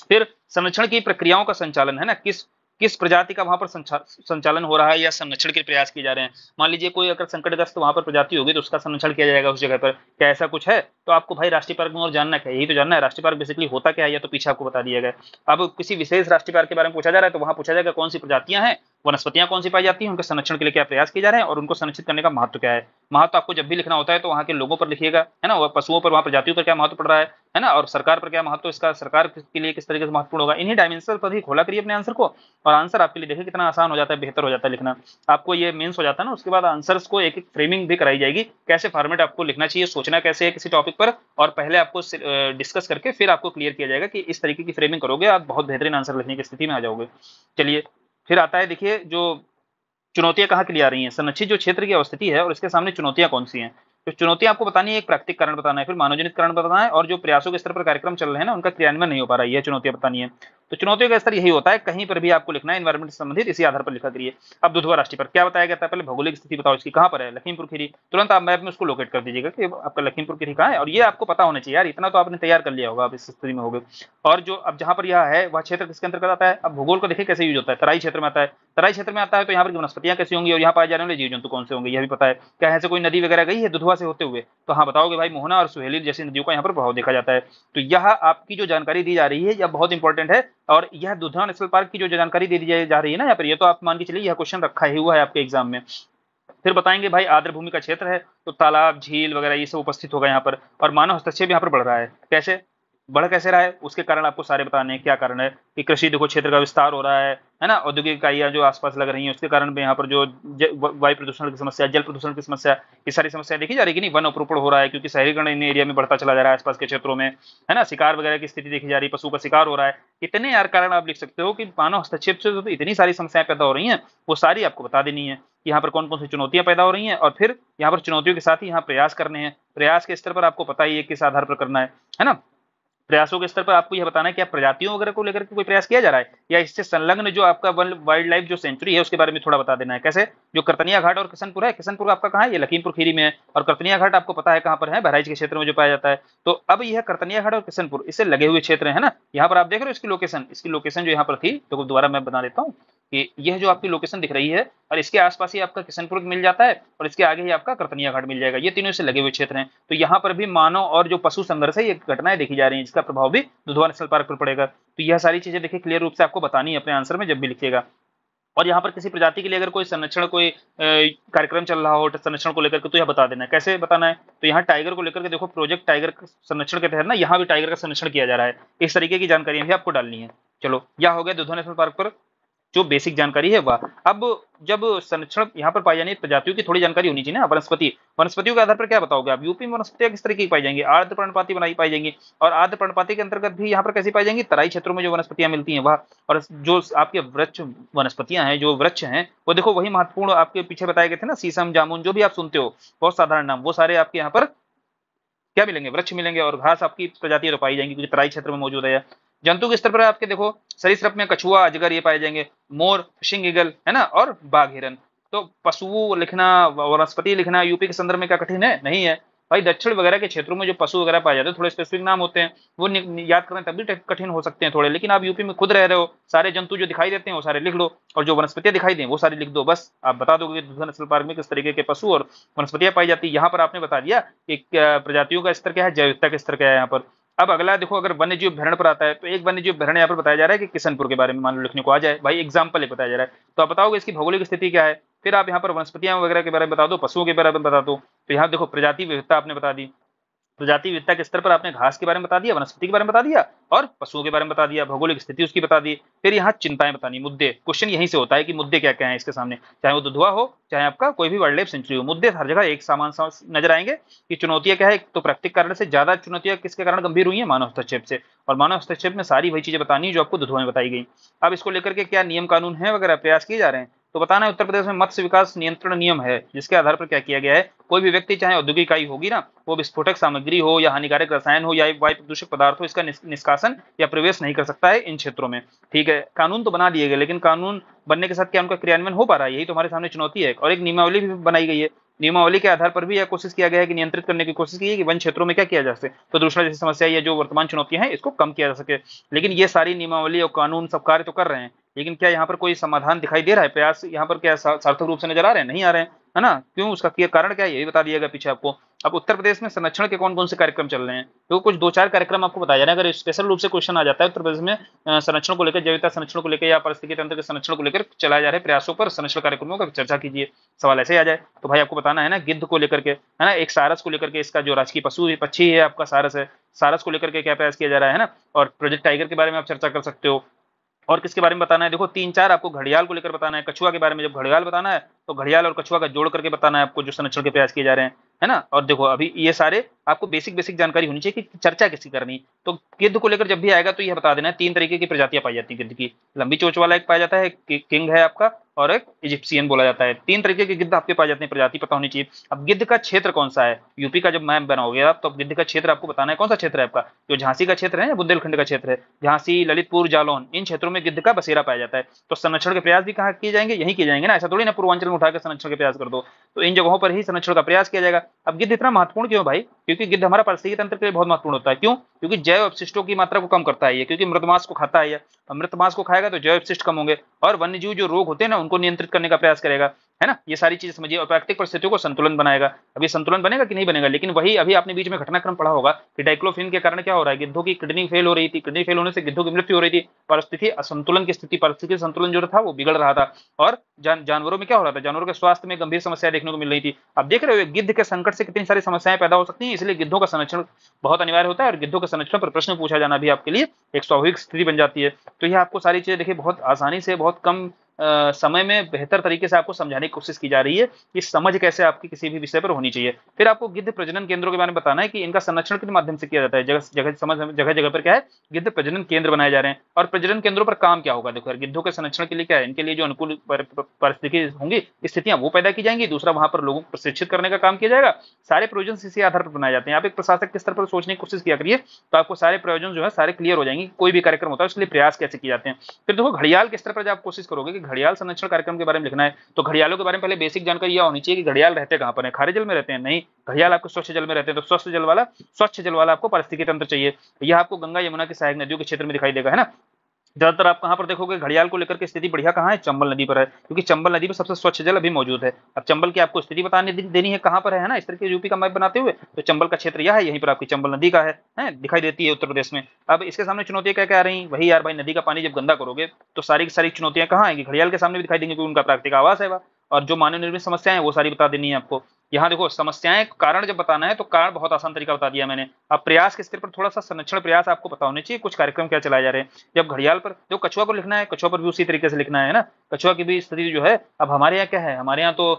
फिर संरक्षण की प्रक्रियाओं का संचालन है ना, किस किस प्रजाति का वहां पर संचालन हो रहा है या संरक्षण के प्रयास किए जा रहे हैं। मान लीजिए कोई अगर संकटग्रस्त वहां पर प्रजाति होगी तो उसका संरक्षण किया जाएगा उस जगह पर, क्या ऐसा कुछ है? तो आपको भाई राष्ट्रीय पार्क में और जानना क्या है, यही तो जानना है राष्ट्रीय पार्क बेसिकली होता क्या है, या तो पीछे आपको बता दिया गया। अब किसी विशेष राष्ट्रीय पार्क के बारे में पूछा जा रहा है तो वहां पूछा जाएगा कौन सी प्रजातियां हैं, वनस्पतियां कौन सी पाई जाती हैं, उनके संरक्षण के लिए क्या प्रयास किए जा रहे हैं और उनको संरक्षित करने का महत्व क्या है। महत्व आपको जब भी लिखना होता है तो वहां के लोगों पर लिखिएगा, है ना, पशुओं पर, वहां प्रजातियों पर क्या महत्व पड़ रहा है ना, और सरकार पर क्या महत्व, इसका सरकार के लिए किस तरीके से महत्वपूर्ण होगा। इन्हीं डायमेंशन पर ही खोला करिए अपने आंसर को, और आंसर आपके लिए देखिए कितना आसान हो जाता है, बेहतर हो जाता है लिखना। आपको ये मेंस हो जाता है ना, उसके बाद आंसर्स को एक एक फ्रेमिंग भी कराई जाएगी, कैसे फॉर्मेट आपको लिखना चाहिए, सोचना कैसे है किसी टॉपिक पर, और पहले आपको डिस्कस करके फिर आपको क्लियर किया जाएगा कि इस तरीके की फ्रेमिंग करोगे आप बहुत बेहतरीन आंसर लिखने की स्थिति में आ जाओगे। चलिए फिर आता है, देखिए जो चुनौतियां कहाँ के लिए आ रही हैं, संरक्षित जो क्षेत्र की अवस्थिति है और इसके सामने चुनौतियां कौन सी हैं। तो चुनौतियां आपको बतानी है, एक प्राकृतिक कारण बताना है, फिर मानवजनित कारण बताना है, और जो प्रयासों के स्तर पर कार्यक्रम चल रहे हैं ना उनका क्रियान्वयन नहीं हो पा रहा है, यह चुनौतियां बतानी है। तो चुनौतियों का स्तर यही होता है, कहीं पर भी आपको लिखना है एनवायरमेंट से संबंधित, इसी आधार पर लिखा करिए। अब दुधवा राष्ट्रीय पार्क क्या बताया गया था, पहले भौगोलिक स्थिति बताओ इसकी, कहाँ पर है, लखीमपुर खीरी, तुरंत आप मैप में उसको लोकेट कर दीजिएगा कि आपका लखीमपुर खीरी कहाँ है, और ये आपको पता होना चाहिए यार, इतना तो आपने तैयार कर लिया होगा, आप इस स्थिति में होगे। और जो अब जहां पर यह है वह क्षेत्र किसके अंतर्गत आता है, अब भूगोल को देखिए कैसे यूज होता है, तराई क्षेत्र में आता है, तराई क्षेत्र में आता है तो यहाँ पर वनस्पतियां कैसी होंगी और यहाँ पाए जाने वाले जीव जंतु कौन से होंगे यह भी पता है। क्या ऐसे कोई नदी वगैरह गई है दुधवा से होते हुए, तो हाँ बताओगे भाई, मोहना और सुहेली जैसी नदियों का यहाँ पर प्रभाव देखा जाता है। तो यह आपकी जो जानकारी दी जा रही है यह बहुत इंपॉर्टेंट है, और यह दुधवा नेशनल पार्क की जो जानकारी दे दी जा रही है ना यहाँ पर, ये तो आप मान के चलिए यह क्वेश्चन रखा ही हुआ है आपके एग्जाम में। फिर बताएंगे भाई आर्द्र भूमि का क्षेत्र है तो तालाब झील वगैरह ये सब उपस्थित होगा यहाँ पर, और मानव हस्तक्षेप यहाँ पर बढ़ रहा है, कैसे बढ़ कैसे रहा है उसके कारण आपको सारे बताने हैं, क्या कारण है कि कृषि देखो क्षेत्र का विस्तार हो रहा है ना, औद्योगिक इकाइयां जो आसपास लग रही हैं उसके कारण भी यहाँ पर जो वायु प्रदूषण की समस्या, जल प्रदूषण की समस्या, ये सारी समस्या देखी जा रही है कि नहीं, वन उपरोपण हो रहा है क्योंकि शहरीकरण इन एरिया में बढ़ता चला जा रहा है आसपास के क्षेत्रों में, है ना, शिकार वगैरह की स्थिति देखी जा रही है, पशु का शिकार हो रहा है। इतने यार कारण आप लिख सकते हो कि मानव हस्तक्षेप से तो इतनी सारी समस्याएं पैदा हो रही हैं, वो सारी आपको बता देनी है कि यहाँ पर कौन कौन सी चुनौतियां पैदा हो रही हैं, और फिर यहाँ पर चुनौतियों के साथ ही यहाँ प्रयास करने हैं, प्रयास के स्तर पर आपको पता ही है किस आधार पर करना है ना। प्रयासों के स्तर पर आपको यह बताना है कि आप प्रजातियों वगैरह को लेकर के कोई प्रयास किया जा रहा है, या इससे संलग्न जो आपका वाइल्ड लाइफ जो सेंचुरी है उसके बारे में थोड़ा बता देना है। कैसे, जो करतनिया घाट और किशनपुर है, किशनपुर आपका कहाँ है, ये लखीमपुर खीरी में है, और करतनिया घाट आपको पता है कहाँ पर है, बहराइच के क्षेत्र में जो पाया जाता है। तो अब यह करतनिया घाट और किशनपुर इससे लगे हुए क्षेत्र है ना, यहाँ पर आप देख रहे हो इसकी लोकेशन जो यहाँ पर थी, तो दोबारा मैं बता देता हूँ कि यह जो आपकी लोकेशन दिख रही है और इसके आसपास ही आपका किशनपुर मिल जाता है और इसके आगे ही आपका करतनिया घाट मिल जाएगा, ये तीनों से लगे हुए क्षेत्र हैं। तो यहाँ पर भी मानव और जो पशु संघर्ष है ये घटनाएं देखी जा रही हैं, जिसका प्रभाव भी दुधवा नेशनल पार्क पर पड़ेगा। तो यह सारी चीजें देखिए क्लियर रूप से आपको बतानी है अपने आंसर में जब भी लिखिएगा। और यहाँ पर किसी प्रजाति के लिए अगर कोई संरक्षण कोई कार्यक्रम चल रहा हो संरक्षण को लेकर के, तो यह बता देना है। कैसे बताना है, तो यहाँ टाइगर को लेकर के देखो, प्रोजेक्ट टाइगर संरक्षण के तहत ना यहाँ भी टाइगर का संरक्षण किया जा रहा है, इस तरीके की जानकारियां भी आपको डालनी है। चलो यह हो गया दुधवा नेशनल पार्क पर जो बेसिक जानकारी है वह। अब जब संरक्षण यहाँ पर पाई जानी प्रजातियों की थोड़ी जानकारी होनी चाहिए ना, वनस्पतियों के आधार पर क्या बताओगे आप, यूपी में वनस्पतियां किस तरीके की पाई जाएंगी, आर्द्र पर्णपाती बनाई पाई जाएंगी, और आर्द्र पर्णपाती के अंतर्गत भी यहाँ पर कैसी पाई जाएंगी, तराई क्षेत्रों में जो वनस्पतियां मिलती हैं वह। और जो आपके वृक्ष वनस्पतियां हैं, जो वृक्ष हैं, वो देखो वही महत्वपूर्ण आपके पीछे बताए गए थे ना, शीशम जामुन जो भी आप सुनते हो, बहुत साधारण नाम, वो सारे आपके यहाँ पर क्या मिलेंगे, वृक्ष मिलेंगे, और घास आपकी प्रजातियां तो पाई जाएंगी क्योंकि तराई क्षेत्र में मौजूद है। जंतु के स्तर पर आपके देखो सरीसृप में कछुआ अजगर ये पाए जाएंगे, मोर फिशिंग ईगल है ना, और बाघ हिरन। तो पशु लिखना वनस्पति लिखना यूपी के संदर्भ में क्या कठिन है, नहीं है भाई। दक्षिण वगैरह के क्षेत्रों में जो पशु वगैरह पाए जाते हैं थोड़े स्पेसिफिक नाम होते हैं, वो याद करना तब भी कठिन हो सकते हैं थोड़े, लेकिन आप यूपी में खुद रह रहे हो, सारे जंतु जो दिखाई देते हैं वो सारे लिख लो, और जो वनस्पतियां दिखाई दें वो सारी लिख दो, बस आप बता दोगे दुधवा नेशनल पार्क में किस तरीके के पशु और वनस्पतियां पाई जाती है। यहाँ पर आपने बता दिया कि प्रजातियों का स्तर क्या है, जैविकता का स्तर क्या है यहाँ पर। अब अगला देखो, अगर वन्य जीव अभ्यारण्य पर आता है तो एक वन्य जीव अभ्यारण्य यहाँ पर बताया जा रहा है कि किशनपुर के बारे में मान लो लिखने को आ जाए, भाई एग्जाम्पल एक बताया जा रहा है, तो आप बताओगे इसकी भौगोलिक स्थिति क्या है। फिर आप यहाँ पर वनस्पतियां वगैरह के बारे में बता दो, पशुओं के बारे में बता दो। तो यहाँ देखो प्रजाति विविधता आपने बता दी, प्रजाति विविधता के स्तर पर आपने घास के बारे में बता दिया, वनस्पति के बारे में बता दिया, और पशुओं के बारे में बता दिया, भौगोलिक स्थिति उसकी बता दी। फिर यहाँ चिंताएं बतानी, मुद्दे, क्वेश्चन यहीं से होता है कि मुद्दे क्या क्या है इसके सामने, चाहे वो दुधवा हो चाहे आपका कोई भी वाइल्ड लाइफ सेंचुरी हो, मुद्दे हर जगह एक समान नजर आएंगे कि चुनौतियां क्या है। तो प्राकृतिक कारण से ज्यादा चुनौतियां किसके कारण गंभीर हुई है, मानव हस्तक्षेप से, और मानव हस्तक्षेप में सारी वही चीजें बतानी है जो आपको दुधवा में बताई गई। अब इसको लेकर के क्या नियम कानून है वगैरह प्रयास किए जा रहे हैं, तो बताना है उत्तर प्रदेश में मत्स्य विकास नियंत्रण नियम है, जिसके आधार पर क्या किया गया है, कोई भी व्यक्ति चाहे औद्योगिक इकाई होगी ना, वो विस्फोटक सामग्री हो या हानिकारक रसायन हो या वायु प्रदूषक पदार्थ हो, इसका निष्कासन या प्रवेश नहीं कर सकता है इन क्षेत्रों में। ठीक है, कानून तो बना दिए गए, लेकिन कानून बनने के साथ क्या उनका क्रियान्वयन हो पा रहा है, यही तो हमारे सामने चुनौती है। और एक नियमावली भी बनाई गई है, नियमावली के आधार पर भी यह कोशिश किया गया है कि नियंत्रित करने की कोशिश की है कि वन क्षेत्रों में क्या किया जा सके, प्रदूषण जैसी समस्या या जो वर्तमान चुनौतियां हैं इसको कम किया जा सके। लेकिन ये सारी नियमावली और कानून सब कार्य तो कर रहे हैं, लेकिन क्या यहाँ पर कोई समाधान दिखाई दे रहा है, प्रयास यहाँ पर क्या सार्थक रूप से नजर आ रहे हैं, नहीं आ रहे हैं, है ना। क्यों, उसका कारण क्या है, यही बता दिया गया पीछे आपको। अब उत्तर प्रदेश में संरक्षण के कौन कौन से कार्यक्रम चल रहे हैं, तो कुछ दो चार कार्यक्रम आपको बताया जा रहा है। अगर स्पेशल रूप से क्वेश्चन आ जाता है उत्तर प्रदेश में संरक्षण को लेकर, जैविकता संरक्षण को लेकर या पारिस्थितिकी तंत्र के संरक्षण को लेकर चलाए जा रहे प्रयासों पर, संरक्षण कार्यक्रमों का चर्चा कीजिए, सवाल ऐसे आ जाए तो भाई आपको बताना है ना, गिद्ध को लेकर के, है ना, एक सारस को लेकर के, इसका जो राजकीय पशु है, पक्षी है आपका सारस है, सारस को लेकर के क्या प्रयास किया जा रहा है ना। और प्रोजेक्ट टाइगर के बारे में आप चर्चा कर सकते हो। और किसके बारे में बताना है, देखो तीन चार आपको घड़ियाल को लेकर बताना है, कछुआ के बारे में जब घड़ियाल बताना है तो घड़ियाल और कछुआ का जोड़ करके बताना है आपको, जो संरक्षण के प्रयास किए जा रहे हैं, है ना। और देखो अभी ये सारे आपको बेसिक बेसिक जानकारी होनी चाहिए कि चर्चा किसकी करनी। तो गिद्ध को लेकर जब भी आएगा तो यह बता देना है, तीन तरीके की प्रजातियां पाई जाती है गिद्ध की, लंबी चोंच वाला एक पाया जाता है, किंग है आपका, और एक इजिप्शियन बोला जाता है। तीन तरीके के गिद्ध आपके पास जाते हैं, प्रजाति पता होनी चाहिए। अब गिद्ध का क्षेत्र कौन सा है, यूपी का जब मैप बनाओगे आप तो गिद्ध का क्षेत्र आपको बताना है कौन सा क्षेत्र है आपका, जो झांसी का क्षेत्र है या बुंदेलखंड का क्षेत्र है, झांसी, ललितपुर, जालौन, इन क्षेत्रों में गिद्ध का बसेरा पाया जाता है। तो संरक्षण के प्रयास भी कहाँ किए जाएंगे, यही किए जाएंगे ना, ऐसा थोड़ी ना पूर्वांचल में उठाकर संरक्षण के प्रयास कर दो, तो इन जगहों पर ही संरक्षण का प्रयास किया जाएगा। अब गिद्ध इतना महत्वपूर्ण क्यों भाई, क्योंकि गिद्ध हमारा पारिस्थितिकी तंत्र के लिए बहुत महत्वपूर्ण होता है। क्यों, क्योंकि जैव अपशिष्टों की मात्रा को कम करता है ये, क्योंकि मृत मांस को खाता है ये, मृत मांस को खाएगा तो जैव अपशिष्ट कम होंगे, और वन्य जीव जो रोग होते हैं ना उनको नियंत्रित करने का प्रयास करेगा, है ना। ये सारी चीजें समझिए, और प्राकृतिक परिस्थितियों को संतुलन बनाएगा। अभी संतुलन बनेगा कि नहीं बनेगा, लेकिन वही अभी आपने बीच में घटनाक्रम पढ़ा होगा कि डाइक्लोफिन के कारण क्या हो रहा है, गिद्धों की किडनी फेल हो रही थी, किडनी फेल होने से गिद्धों की मृत्यु हो रही थी, परिस्थिति असंतुलन की स्थिति, परिस्थिति संतुलन जो था वो बिगड़ रहा था, और जानवरों में क्या हो रहा था, जानवरों के स्वास्थ्य में गंभीर समस्या देखने को मिल रही थी। अब देख रहे हो गिद्ध के संकट से कितनी सारी समस्याएं पैदा हो सकती हैं, इसलिए गिद्धों का संरक्षण बहुत अनिवार्य होता है, और गिद्धों के संरक्षण पर प्रश्न पूछा जाना भी आपके लिए एक स्वाभाविक स्थिति बन जाती है। तो यह आपको सारी चीजें देखिए बहुत आसानी से, बहुत कम समय में बेहतर तरीके से आपको समझाने की कोशिश की जा रही है कि समझ कैसे आपकी किसी भी विषय पर होनी चाहिए। फिर आपको गिद्ध प्रजनन केंद्रों के बारे में बताना है कि इनका संरक्षण किस माध्यम से किया जाता है, जगह जगह पर क्या है, गिद्ध प्रजनन केंद्र बनाए जा रहे हैं, और प्रजनन केंद्रों पर काम क्या होगा, देखो यार गिद्धों के संरक्षण के लिए क्या है, इनके लिए जो अनुकूल परिस्थिति होंगी, स्थितियां वो पैदा की जाएंगी, दूसरा वहां पर लोगों को प्रशिक्षित करने का काम किया जाएगा। सारे प्रयोजन इसी आधार पर बनाए जाते हैं। आप एक प्रशासक के स्तर पर सोचने की कोशिश किया करिए, तो आपको सारे प्रयोजन जो है सारे क्लियर हो जाएंगे, कोई भी कार्यक्रम होता है उसके लिए प्रयास कैसे किए जाते हैं। फिर देखो घड़ियाल के स्तर पर जब आप कोशिश करोगे कि घड़ियाल संरक्षण कार्यक्रम के बारे में लिखना है, तो घड़ियालों के बारे में पहले बेसिक जानकारी यह होनी चाहिए कि घड़ियाल रहते कहां पर है, खारे जल में रहते हैं, नहीं, घड़ियाल आपको स्वच्छ जल में रहते हैं, तो स्वच्छ जल वाला आपको पारिस्थितिकी तंत्र चाहिए। यह आपको गंगा यमुना की सहायक नदियों के क्षेत्र में दिखाई देगा, है ना। ज्यादातर आप कहां पर देखोगे घड़ियाल को लेकर के स्थिति बढ़िया कहां है, चंबल नदी पर है, क्योंकि चंबल नदी में सबसे स्वच्छ जल अभी मौजूद है। अब चंबल की आपको स्थिति बताने देनी है कहां पर है ना, इस तरह के यूपी का मैप बनाते हुए, तो चंबल का क्षेत्र यह है, यहीं पर आपकी चंबल नदी का है, दिखाई देती है उत्तर प्रदेश में। अब इसके सामने चुनौतियां क्या क्या आ रही, वही यार भाई, नदी का पानी जब गंदा करोगे तो सारी की सारी चुनौतियां कहां आएंगी, घड़ियाल के सामने भी दिखाई देंगी, क्योंकि उनका प्राकृतिक आवास है वह, और जो मानव निर्मित समस्याएं हैं वो सारी बता देनी है आपको। यहाँ देखो समस्याएं कारण जब बताना है तो कारण बहुत आसान तरीका बता दिया मैंने। अब प्रयास के स्तर पर थोड़ा सा संरक्षण प्रयास आपको पता होने चाहिए, कुछ कार्यक्रम क्या चलाए जा रहे हैं। जब घड़ियाल पर जो कछुआ को लिखना है, कछुआ पर भी उसी तरीके से लिखना है ना, कछुआ की भी स्थिति जो है। अब हमारे यहाँ क्या है, हमारे यहाँ तो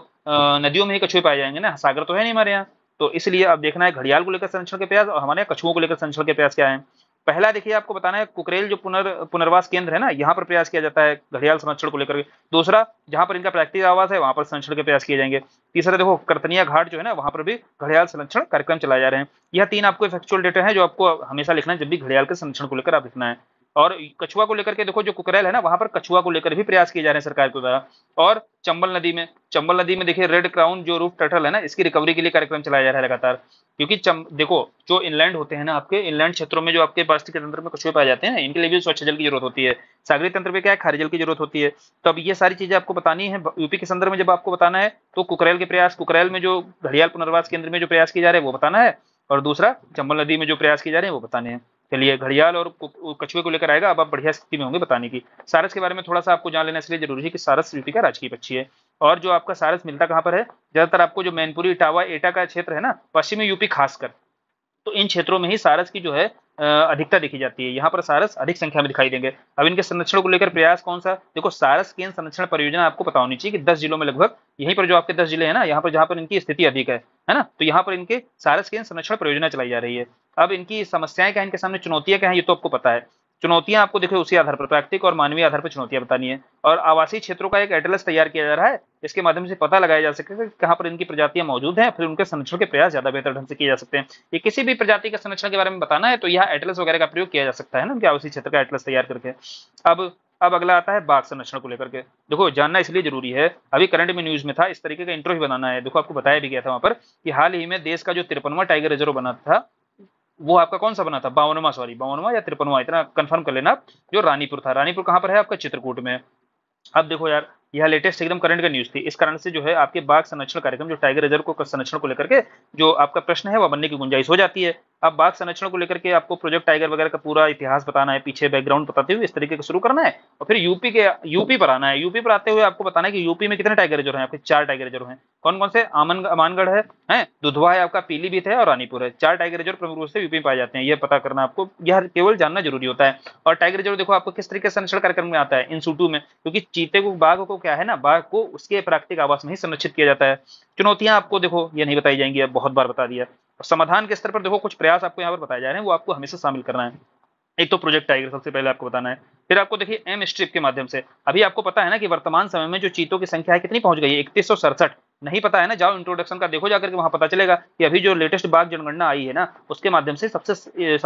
नदियों में ही कछुए पाए जाएंगे ना, सागर तो है नहीं हमारे यहाँ, तो इसलिए अब देखना है घड़ियाल को लेकर संरक्षण के प्रयास और हमारे यहाँ कछुओं को लेकर संरक्षण के प्रयास क्या है। पहला देखिए आपको बताना है कुकरेल जो पुनर्वास केंद्र है ना, यहाँ पर प्रयास किया जाता है घड़ियाल संरक्षण को लेकर। दूसरा, जहां पर इनका प्राकृतिक आवास है वहां पर संरक्षण के प्रयास किए जाएंगे। तीसरा देखो करतनिया घाट जो है ना, वहां पर भी घड़ियाल संरक्षण कार्यक्रम चलाए जा रहे हैं। यह तीन आपको फैक्चुअल डेटा है जो आपको हमेशा लिखना है जब भी घड़ियाल के संरक्षण को लेकर आप लिखना है। और कछुआ को लेकर के देखो, जो कुकरेल है ना, वहां पर कछुआ को लेकर भी प्रयास किए जा रहे हैं सरकार के द्वारा। और चंबल नदी में देखिए रेड क्राउन जो रूफ टर्टल है ना, इसकी रिकवरी के लिए कार्यक्रम चलाया जा रहा है लगातार। क्योंकि देखो जो इनलैंड होते हैं ना, आपके इनलैंड क्षेत्रों में जो आपके पारिस्थितिक तंत्र में कछुए पाए जाते हैं, इनके लिए भी स्वच्छ जल की जरूरत होती है। सागरीय तंत्र में क्या है, खारे जल की जरूरत होती है। तो अब ये सारी चीजें आपको बतानी है यूपी के संदर्भ में। जब आपको बताना है तो कुकरेल के प्रयास, कुकरेल में जो घड़ियाल पुनर्वास केंद्र में जो प्रयास किए जा रहे हैं वो बताना है, और दूसरा चंबल नदी में जो प्रयास किए जा रहे हैं वो बताने हैं। चलिए घड़ियाल और कछुए को लेकर आएगा, अब आप बढ़िया स्थिति में होंगे बताने की। सारस के बारे में थोड़ा सा आपको जान लेना इसलिए जरूरी है कि सारस यूपी का राजकीय पक्षी है। और जो आपका सारस मिलता कहाँ पर है, ज्यादातर आपको जो मैनपुरी, इटावा, एटा का क्षेत्र है ना, पश्चिमी यूपी खासकर, तो इन क्षेत्रों में ही सारस की जो है अधिकता देखी जाती है। यहाँ पर सारस अधिक संख्या में दिखाई देंगे। अब इनके संरक्षण को लेकर प्रयास कौन सा, देखो सारस केंद्र संरक्षण परियोजना आपको पता होनी चाहिए कि 10 जिलों में लगभग, यहीं पर जो आपके 10 जिले हैं ना, यहाँ पर जहाँ पर इनकी स्थिति अधिक है ना, तो यहाँ पर इनके सारस केंद्र संरक्षण परियोजना चलाई जा रही है। अब इनकी समस्याएं क्या है, इनके सामने चुनौतियां क्या है, ये तो आपको पता है। चुनौतियां आपको देखो उसी आधार पर प्राकृतिक और मानवीय आधार पर चुनौतियां बतानी है। और आवासीय क्षेत्रों का एक एटलस तैयार किया जा रहा है, इसके माध्यम से पता लगाया जा सके कि कहाँ पर इनकी प्रजातियां मौजूद हैं, फिर उनके संरक्षण के प्रयास ज्यादा बेहतर ढंग से किए जा सकते हैं। ये किसी भी प्रजाति के संरक्षण के बारे में बताना है तो यह एटलस वगैरह का प्रयोग किया जा सकता है ना, उनके आवासीय क्षेत्र का एटलस तैयार करके। अब अगला आता है बाघ संरक्षण को लेकर के। देखो जानना इसलिए जरूरी है, अभी करंट में न्यूज में था, इस तरीके का इंट्रो भी बनाना है। देखो आपको बताया भी गया था वहां पर कि हाल ही में देश का जो 53वां टाइगर रिजर्व बना था, वो आपका कौन सा बना था, 52वां, सॉरी 52वां या 53वां, इतना कंफर्म कर लेना आप। जो रानीपुर था, रानीपुर कहाँ पर है आपका, चित्रकूट में। अब देखो यार, यह लेटेस्ट एकदम करंट का न्यूज थी, इस कारण से जो है आपके बाघ संरक्षण कार्यक्रम, जो टाइगर रिजर्व को संरक्षण को लेकर के जो आपका प्रश्न है, वह बनने की गुंजाइश हो जाती है। अब बाघ संरक्षण को लेकर के आपको प्रोजेक्ट टाइगर वगैरह का पूरा इतिहास बताना है, पीछे बैकग्राउंड बताते हुए इस तरीके का शुरू करना है। और फिर यूपी पर आना है। यूपी पर आते हुए आपको बताना है कि यूपी में कितने टाइगर रिजर्व हैं, आपके 4 टाइगर रिजर्व हैं। कौन कौन से, अमानगढ़ है, दुधवा है आपका, पीलीभीत है और रानीपुर है। 4 टाइगर रिजर्व प्रमुख रूप से यूपी में पाए जाते हैं, यह पता करना आपको, यह केवल जानना जरूरी होता है। और टाइगर रिजर्व देखो आपको किस तरीके से संरक्षण कार्यक्रम में आता है, इन सूटू में, क्योंकि चीते को, बाघ को क्या है ना, बाघ को उसके प्राकृतिक आवास में ही संरक्षित किया जाता है। चुनौतियां आपको देखो ये नहीं बताई जाएंगी, अब बहुत बार बता दिया। समाधान के स्तर पर देखो कुछ प्रयास आपको यहाँ पर बताए जा रहे हैं, वो आपको हमेशा शामिल करना है। एक तो प्रोजेक्ट टाइगर सबसे पहले आपको बताना है, फिर आपको देखिए एम स्ट्रिप के माध्यम से। अभी आपको पता है ना कि वर्तमान समय में जो चीतों की संख्या है कितनी पहुंच गई है, 3167। नहीं पता है ना, जाओ इंट्रोडक्शन का देखो जाकर के, वहां पता चलेगा कि अभी जो लेटेस्ट बाघ जनगणना आई है ना, उसके माध्यम से सबसे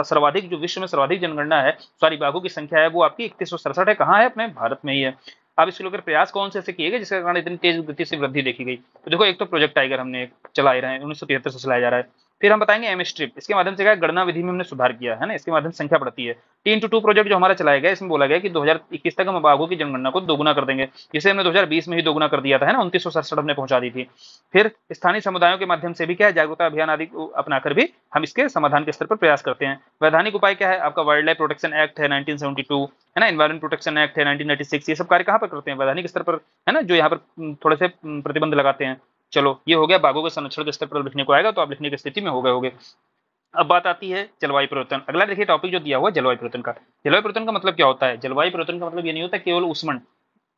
सर्वाधिक, जो विश्व में सर्वाधिक जनगणना है, सॉरी बाघों की संख्या है, वो आपकी 3167 है। कहाँ है, अपने भारत में ही है। अब इसको लेकर प्रयास कौन से ऐसे किए गए जिसके कारण इतनी तेज गति से वृद्धि देखी गई। तो देखो एक तो प्रोजेक्ट टाइगर हमने चला ही रहे हैं, 1973 से चलाया जा रहा है। फिर हम बताएंगे एम स्ट्रिप, इसके माध्यम से क्या है, गणना विधि में हमने सुधार किया है ना, इसके माध्यम से संख्या बढ़ती है। 3x2 प्रोजेक्ट जो हमारा चलाया गया, इसमें बोला गया कि 2021 तक हम बाघों की जनगणना को दोगुना कर देंगे, जिसे हमने 2020 में ही दोगुना कर दिया था, है ना, 2967 हमने पहुंचा दी थी। फिर स्थानीय समुदायों के माध्यम से भी क्या है, जागरूकता अभियान आदि को अपनाकर भी हम इसके समाधान के स्तर पर प्रयास करते हैं। वैधानिक उपाय क्या है आपका, वाइल्ड लाइफ प्रोटेक्शन एक्ट है 1972, है ना, एनवायरमेंट प्रोटेक्शन एक्ट है 1996, ये सब कार्य कहाँ पर करते हैं, वैधानिक स्तर पर, है ना, जो यहाँ पर थोड़े से प्रतिबंध लगाते हैं। चलो ये हो गया बाघों के संरक्षण के स्तर पर लिखने को आएगा, तो आप लिखने की स्थिति में हो गए होगे। अब बात आती है जलवायु परिवर्तन। अगला देखिए टॉपिक जो दिया हुआ है जलवायु परिवर्तन का। जलवायु परिवर्तन का मतलब क्या होता है, जलवायु परिवर्तन का मतलब ये नहीं होता केवल उष्मन।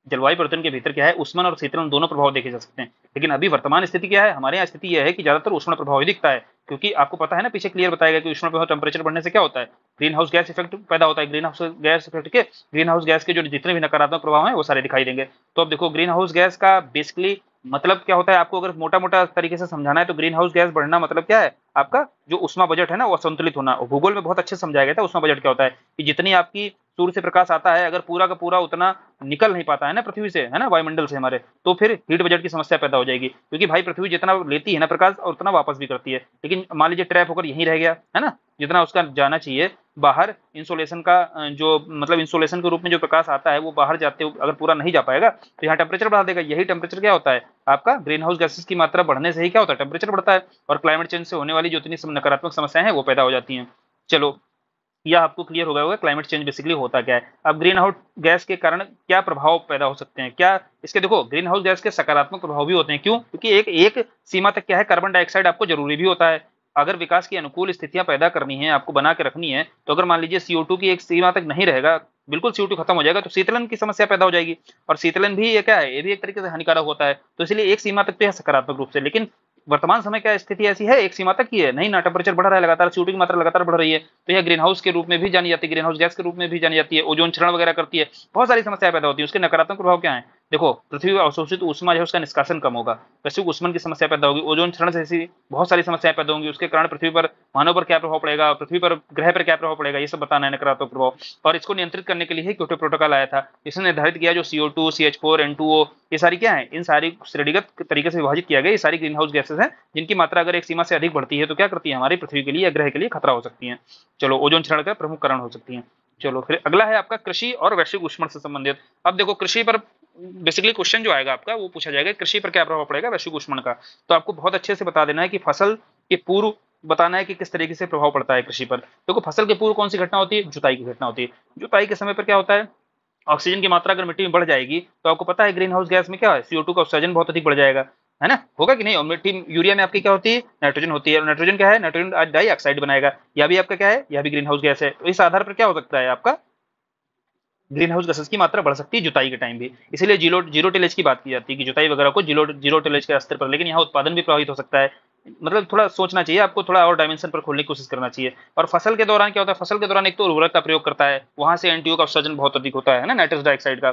जलवायु परिवर्तन के भीतर क्या है, उष्मन और शीतलन दोनों प्रभाव देखे जा सकते हैं। लेकिन अभी वर्तमान स्थिति क्या है, हमारे यहाँ स्थिति यह है कि ज्यादातर उष्ण प्रभाव ही दिखता है, क्योंकि आपको पता है ना, पीछे क्लियर बताया गया कि उष्ण प्रभाव, टेम्परेचर बढ़ने से क्या होता है, ग्रीन हाउस गैस इफेक्ट पैदा होता है। ग्रीन हाउस गैस इफेक्ट के, ग्रीन हाउस गैस के जो जितने भी नकारात्मक प्रभाव हैं वो सारे दिखाई देंगे। तो अब देखो ग्रीन हाउस गैस का बेसिकली मतलब क्या होता है, आपको अगर मोटा मोटा तरीके से समझाना है तो ग्रीन हाउस गैस बढ़ना मतलब क्या है, आपका जो उष्मा बजट है ना वो असंतुलित होना। और भूगोल में बहुत अच्छे से समझाया गया था उष्मा बजट क्या होता है, कि जितनी आपकी सूर्य से प्रकाश आता है, अगर पूरा का पूरा उतना निकल नहीं पाता है ना पृथ्वी से, है ना, वायुमंडल से हमारे, तो फिर हीट बजट की समस्या पैदा हो जाएगी। क्योंकि भाई पृथ्वी जितना लेती है ना प्रकाश, और उतना वापस भी करती है। लेकिन मान लीजिए ट्रैप होकर यहीं रह गया, है ना, जितना उसका जाना चाहिए बाहर, इंसोलेशन का जो मतलब इंसोलेशन के रूप में जो प्रकाश आता है वो बाहर जाते हुए अगर पूरा नहीं जा पाएगा, तो यहाँ टेम्परेचर बढ़ा देगा। यही टेम्परेचर क्या होता है आपका, ग्रीन हाउस गैसेस की मात्रा बढ़ने से ही क्या होता है, टेम्परेचर बढ़ता है, और क्लाइमेट चेंज से होने वाली जो इतनी नकारात्मक समस्याएं हैं वो पैदा हो जाती हैं। चलो यह आपको क्लियर हो गया होगा क्लाइमेट चेंज बेसिकली होता क्या है। अब ग्रीन हाउस गैस के कारण क्या प्रभाव पैदा हो सकते हैं, क्या इसके, देखो ग्रीन हाउस गैस के सकारात्मक प्रभाव भी होते हैं। क्यों, क्योंकि एक एक सीमा तक क्या है, कार्बन डाइऑक्साइड आपको जरूरी भी होता है। अगर विकास की अनुकूल स्थितियां पैदा करनी है, आपको बना के रखनी है, तो अगर मान लीजिए CO2 की एक सीमा तक नहीं रहेगा, बिल्कुल CO2 खत्म हो जाएगा, तो शीतलन की समस्या पैदा हो जाएगी। और शीतलन भी ये क्या है, ये भी एक तरीके से हानिकारक होता है। तो इसलिए एक सीमा तक तो यह सकारात्मक रूप से, लेकिन वर्तमान समय क्या स्थिति ऐसी है, एक सीमा तक की है नहीं ना, टेम्परेचर बढ़ रहा है लगातार, CO2 की मात्रा लगातार बढ़ रही है, तो यह ग्रीन हाउस के रूप में भी जानी जाती है, ग्रीन हाउस गैस के रूप में भी जानी जाती है, ओजोन क्षरण वगैरह करती है, बहुत सारी समस्याएं पैदा होती है। उसके नकारात्मक प्रभाव क्या है, देखो पृथ्वी में अवशोषित ऊष्मा जो है उसका निष्कासन कम होगा, वैश्विक ऊष्मन की समस्या पैदा होगी, ओजोन क्षरण जैसी बहुत सारी समस्याएं पैदा होंगी। उसके कारण पृथ्वी पर, मानव पर क्या प्रभाव पड़ेगा, पृथ्वी पर, ग्रह पर क्या प्रभाव पड़ेगा, ये सब बताना है नकारात्मक प्रभाव। और इसको नियंत्रित करने के लिए ही क्योटो प्रोटोकॉल आया था, इसने निर्धारित किया जो CO2, CH4, N2O, ये सारी क्या है, इन सारी श्रेणीगत तरीके से विभाजित किया गया, ये सारी ग्रीन हाउस गैसेस हैं जिनकी मात्रा अगर एक सीमा से अधिक बढ़ती है तो क्या करती है, हमारी पृथ्वी के लिए या ग्रह के लिए खतरा हो सकती है। चलो ओजोन क्षरण का प्रमुख कारण हो सकती है। चलो फिर अगला है आपका कृषि और वैश्विक ऊष्मन से संबंधित। अब देखो कृषि पर बेसिकली क्वेश्चन जो आएगा आपका वो पूछा जाएगा, कृषि पर क्या प्रभाव पड़ेगा वैश्विक ऊष्मन का। तो आपको बहुत अच्छे से बता देना है कि फसल के पूर्व बताना है कि किस तरीके से प्रभाव पड़ता है कृषि पर। देखो फसल के पूर्व कौन सी घटना होती है, जुताई की घटना होती है। जुताई के समय पर क्या होता है, ऑक्सीजन की मात्रा अगर मिट्टी में बढ़ जाएगी तो आपको पता है ग्रीन हाउस गैस में क्या है, CO2 का उत्सर्जन बहुत अधिक बढ़ जाएगा, है ना, होगा कि नहीं। और मिट्टी, यूरिया में आपकी क्या होती है, नाइट्रोजन होती है, और नाइट्रोजन क्या है, नाइट्रोजन डाइऑक्साइड बनाएगा, यह भी आपका क्या है, यह भी ग्रीन हाउस गैस है। तो इस आधार पर क्या हो सकता है आपका, ग्रीन हाउस गैसेस की मात्रा बढ़ सकती है जुताई के टाइम भी। इसीलिए जीरो जीरो टिलेज की बात की जाती है कि जुताई वगैरह को जीरो जीरो टिलेज के स्तर पर, लेकिन यहाँ उत्पादन भी प्रभावित हो सकता है। मतलब थोड़ा सोचना चाहिए आपको, थोड़ा और डायमेंशन पर खोलने की कोशिश करना चाहिए। और फसल के दौरान क्या होता है, फसल के दौरान एक तो उर्वरक का प्रयोग करता है, वहां से एनटीओ का उत्सर्जन बहुत अधिक होता है ना, नाइट्रस डाइऑक्साइड का।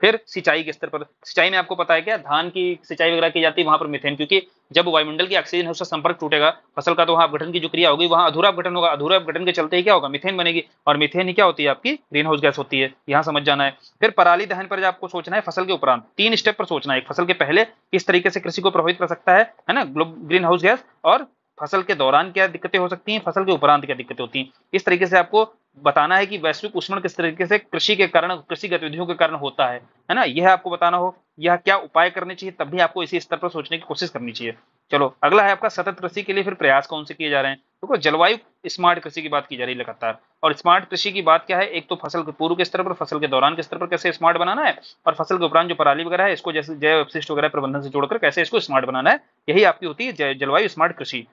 फिर सिंचाई के स्तर पर, सिंचाई में आपको पता है क्या, धान की सिंचाई वगैरह की जाती है, वहां पर मीथेन, क्योंकि जब वायुमंडल की ऑक्सीजन है उसका संपर्क टूटेगा फसल का, तो वहां अपघटन की जो क्रिया होगी वहां अधूरा अपघटन होगा, अधूरा अपघटन के चलते ही क्या होगा, मीथेन बनेगी, और मीथेन ही क्या होती है आपकी ग्रीन हाउस गैस होती है, यहाँ समझ जाना है। फिर पराली दहन पर आपको सोचना है फसल के उपरांत, 3 स्टेप पर सोचना है, फसल के पहले किस तरीके से कृषि को प्रभावित कर सकता है ना ग्रीन हाउस गैस, और फसल के दौरान क्या दिक्कतें हो सकती हैं, फसल के उपरांत क्या दिक्कतें होती हैं। इस तरीके से आपको बताना है कि वैश्विक उष्मण किस तरीके से कृषि के कारण, कृषि गतिविधियों के कारण होता है ना, यह आपको बताना हो, यह क्या उपाय करने चाहिए, तब भी आपको इसी स्तर पर सोचने की कोशिश करनी चाहिए। चलो अगला है आपका सतत कृषि के लिए फिर प्रयास कौन से किए जा रहे हैं। देखो जलवायु स्मार्ट कृषि की बात की जा रही है लगातार, और स्मार्ट कृषि की बात क्या है, एक तो फसल के पूर्व के स्तर पर, फसल के दौरान के स्तर पर कैसे स्मार्ट बनाना है, और फसल के उपरांत जो पराली वगैरह है इसको जैसे जैव अपशिष्ट वगैरह प्रबंधन से जोड़कर कैसे इसको स्मार्ट बनाना है, यही आपकी होती है जलवायु स्मार्ट कृषि।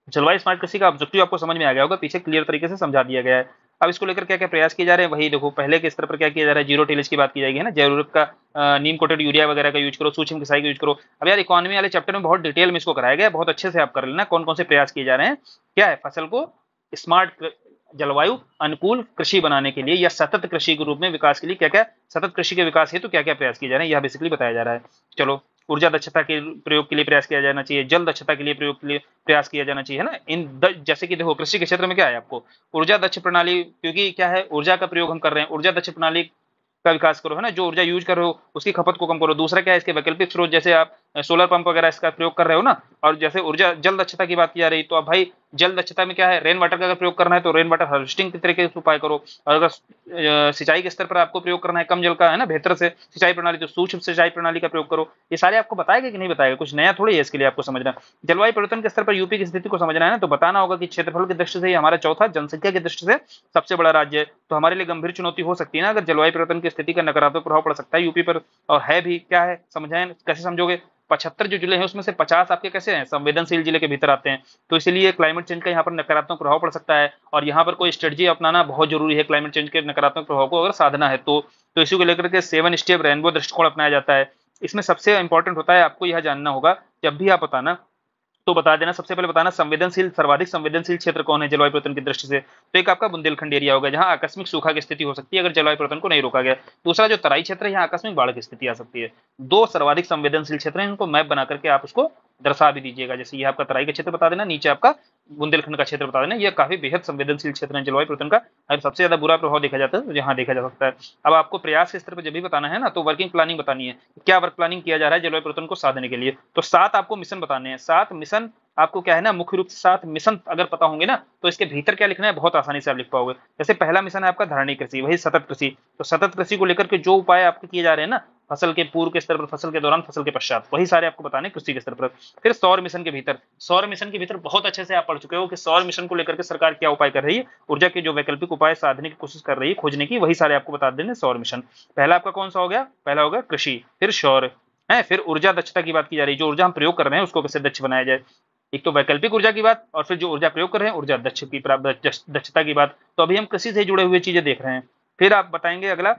जलवायु स्मार्ट कृषि का ऑब्जेक्टिव आपको समझ में आ गया होगा, पीछे क्लियर तरीके से समझा दिया गया है। अब इसको लेकर क्या क्या प्रयास किए जा रहे हैं, वही देखो पहले के स्तर पर क्या किया जा रहा है, जीरो टिलेज की बात की जाएगी है ना, जैव उर्वरक का नीम कोटेड यूरिया वगैरह का यूज करो, सूक्ष्म सिंचाई का यूज करो। अब यार इकोनॉमी वाले चैप्टर में बहुत डिटेल में इसको कराया गया है, बहुत अच्छे से आप कर लेना कौन कौन से प्रयास किए जा रहे हैं। क्या है, फसल को स्मार्ट जलवायु अनुकूल कृषि बनाने के लिए या सतत कृषि के रूप में विकास के लिए क्या क्या, सतत कृषि के विकास हेतु क्या क्या प्रयास किए जा रहे हैं, यह बेसिकली बताया जा रहा है। चलो ऊर्जा दक्षता के प्रयोग के लिए प्रयास किया जाना चाहिए, जल दक्षता के लिए प्रयोग के लिए प्रयास किया जाना चाहिए, है ना। जैसे कि देखो कृषि के क्षेत्र में क्या है, आपको ऊर्जा दक्ष प्रणाली, क्योंकि क्या है ऊर्जा का प्रयोग हम कर रहे हैं, ऊर्जा दक्ष प्रणाली का विकास करो, है ना, जो ऊर्जा यूज कर रहे हो उसकी खपत को कम करो। दूसरा क्या है, इसके वैकल्पिक स्रोत, जैसे आप सोलर पंप वगैरह इसका प्रयोग कर रहे हो ना। और जैसे ऊर्जा जल दक्षता की बात की जा रही, तो अब भाई जल दक्षता में क्या है, रेन वाटर का अगर प्रयोग करना है तो रेन वाटर हार्वेस्टिंग के तरीके से उपाय करो, और अगर सिंचाई के स्तर पर आपको प्रयोग करना है कम जल का, है ना, बेहतर से सिंचाई प्रणाली, तो सूक्ष्म सिंचाई प्रणाली का प्रयोग करो। ये सारे आपको बताएगा कि नहीं बताएगा, कुछ नया थोड़ी है इसके लिए आपको समझना। जलवायु परिवर्तन के स्तर पर यूपी की स्थिति को समझना है ना, तो बताना होगा कि क्षेत्रफल की दृष्टि से हमारा चौथा, जनसंख्या की दृष्टि से सबसे बड़ा राज्य है, तो हमारे लिए गंभीर चुनौती हो सकती है ना, अगर जलवायु परिवर्तन की स्थिति का नकारात्मक प्रभाव पड़ सकता है यूपी पर। और है भी क्या है, समझाएं कैसे समझोगे। 75 जो जिले हैं उसमें से 50 आपके कैसे हैं, संवेदनशील जिले के भीतर आते हैं, तो इसीलिए क्लाइमेट चेंज का यहाँ पर नकारात्मक प्रभाव पड़ सकता है, और यहाँ पर कोई स्ट्रेटजी अपनाना बहुत जरूरी है क्लाइमेट चेंज के नकारात्मक प्रभाव को अगर साधना है तो इसी को लेकर के 7 स्टेप रेनबो दृष्टिकोण अपनाया जाता है। इसमें सबसे इंपॉर्टेंट होता है, आपको यह जानना होगा जब भी आप बताना, तो बता देना, सबसे पहले बताना संवेदनशील, सर्वाधिक संवेदनशील क्षेत्र कौन है जलवायु परिवर्तन की दृष्टि से, तो एक आपका बुंदेलखंड एरिया होगा, जहां आकस्मिक सूखा की स्थिति हो सकती है अगर जलवायु परिवर्तन को नहीं रोका गया। दूसरा जो तराई क्षेत्र है, यहाँ आकस्मिक बाढ़ की स्थिति आ सकती है। दो सर्वाधिक संवेदनशील क्षेत्र हैं, इनको मैप बना करके आप उसको दर्शा भी दीजिएगा, जैसे ये आपका तराई का क्षेत्र बता देना, नीचे आपका बुंदेलखंड का क्षेत्र बता देना, ये काफी बेहद संवेदनशील क्षेत्र है जलवायु परिवर्तन का, और सबसे ज्यादा बुरा प्रभाव देखा जाता है यहाँ देखा जा सकता है। अब आपको प्रयास के स्तर पर जब भी बताना है ना, तो वर्किंग प्लानिंग बतानी है, क्या वर्क प्लानिंग किया जा रहा है जलवायु परिवर्तन को साधने के लिए। तो 7 आपको मिशन बताने हैं, 7 मिशन आपको क्या है ना, मुख्य रूप से 7 मिशन अगर पता होंगे ना, तो इसके भीतर क्या लिखना है बहुत आसानी से आप लिख पाओगे। जैसे पहला मिशन है आपका धारणी कृषि, वही सतत कृषि, तो सतत कृषि को लेकर के जो उपाय आपके किए जा रहे हैं ना, फसल के पूर्व के स्तर पर, फसल के दौरान, फसल के पश्चात, वही सारे आपको बताने कृषि के स्तर पर। फिर सौर मिशन के भीतर, सौर मिशन के भीतर बहुत अच्छे से आप पढ़ चुके हो कि सौर मिशन को लेकर के सरकार क्या उपाय कर रही है, ऊर्जा के जो वैकल्पिक उपाय साधने की कोशिश कर रही है, खोजने की, वही सारे आपको बता देने सौर मिशन। पहला आपका कौन सा हो गया, पहला होगा कृषि, फिर सौर है, फिर ऊर्जा दक्षता की बात की जा रही है, जो ऊर्जा हम प्रयोग कर रहे हैं उसको कैसे दक्ष बनाया जाए। एक तो वैकल्पिक ऊर्जा की बात, और फिर जो ऊर्जा प्रयोग कर रहे हैं ऊर्जा दक्षता की बात। तो अभी हम कृषि से जुड़े हुए चीजें देख रहे हैं। फिर आप बताएंगे अगला,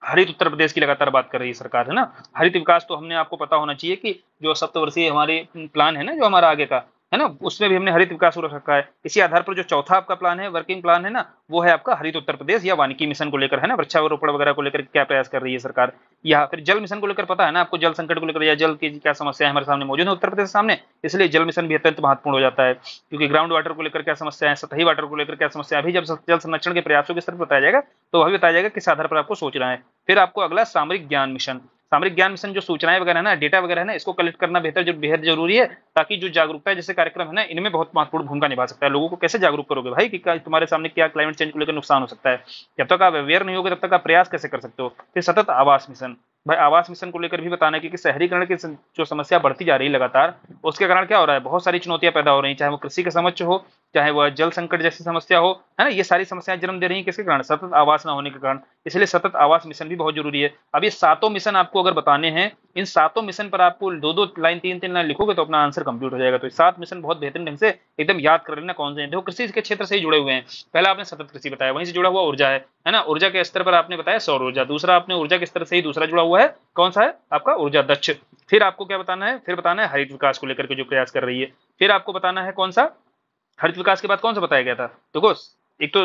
हरित उत्तर प्रदेश की लगातार बात कर रही है सरकार, है ना। हरित विकास तो हमने आपको पता होना चाहिए कि जो सप्तवर्षीय हमारे प्लान है ना, जो हमारा आगे का है ना, उसमें भी हमने हरित विकास रख रखा है। इसी आधार पर जो चौथा आपका प्लान है, वर्किंग प्लान है ना, वो है आपका हरित उत्तर प्रदेश या वानिकी मिशन को लेकर, है ना, वृक्षारोपण वगैरह को लेकर क्या प्रयास कर रही है सरकार। या फिर जल मिशन को लेकर पता है ना आपको, जल संकट को लेकर या जल की क्या समस्या है हमारे सामने मौजूद है उत्तर प्रदेश के सामने, इसलिए जल मिशन भी अत्यंत महत्वपूर्ण हो जाता है, क्योंकि ग्राउंड वाटर को लेकर क्या समस्या है, सतही वाटर को लेकर क्या समस्या है, अभी जब जल संरक्षण के प्रयासों के स्तर पर बताया जाएगा तो वह भी बताया जाएगा किस आधार पर आपको सोचना है। फिर आपको अगला सामरिक ज्ञान मिशन, सामरिक ज्ञान मिशन जो सूचनाएं वगैरह है ना, डेटा वगैरह है ना, इसको कलेक्ट करना बेहतर जो बेहद जरूरी है, ताकि जो जागरूकता जैसे कार्यक्रम है ना, इनमें बहुत महत्वपूर्ण भूमिका निभा सकता है। लोगों को कैसे जागरूक करोगे भाई कि तुम्हारे सामने क्या क्लाइमेट चेंज को लेकर नुकसान हो सकता है, जब तक आप अवेयर नहीं होगे तब तक आप प्रयास कैसे कर सकते हो। फिर सतत आवास मिशन, भाई आवास मिशन को लेकर भी बताना है, क्योंकि शहरीकरण की जो समस्या बढ़ती जा रही है लगातार, उसके कारण क्या हो रहा है, बहुत सारी चुनौतियां पैदा हो रही है, चाहे वो कृषि के समक्ष हो, चाहे वह जल संकट जैसी समस्या हो, है ना, ये सारी समस्याएं जन्म दे रही हैं किसके कारण? सतत आवास ना होने के कारण। इसलिए सतत आवास मिशन भी बहुत जरूरी है। अब ये सातों मिशन आपको अगर बताने हैं, इन सातों मिशन पर आपको दो दो लाइन, तीन तीन लाइन लिखोगे तो अपना आंसर कंप्लीट हो जाएगा। तो ये 7 मिशन बहुत बेहतरीन ढंग से एकदम याद कर लेना कौन से हैं। देखो कृषि के क्षेत्र से ही जुड़े हुए हैं। पहला आपने सतत कृषि बताया, वहीं से जुड़ा हुआ ऊर्जा है ना, ऊर्जा के स्तर पर आपने बताया सौर ऊर्जा। दूसरा आपने ऊर्जा के स्तर से ही दूसरा जुड़ा हुआ है, कौन सा है आपका? ऊर्जा दक्ष। फिर आपको क्या बताना है? फिर बताना है हरित विकास को लेकर के जो प्रयास कर रही है। फिर आपको बताना है कौन सा? हरित विकास के बाद कौन सा बताया गया था? देखो एक तो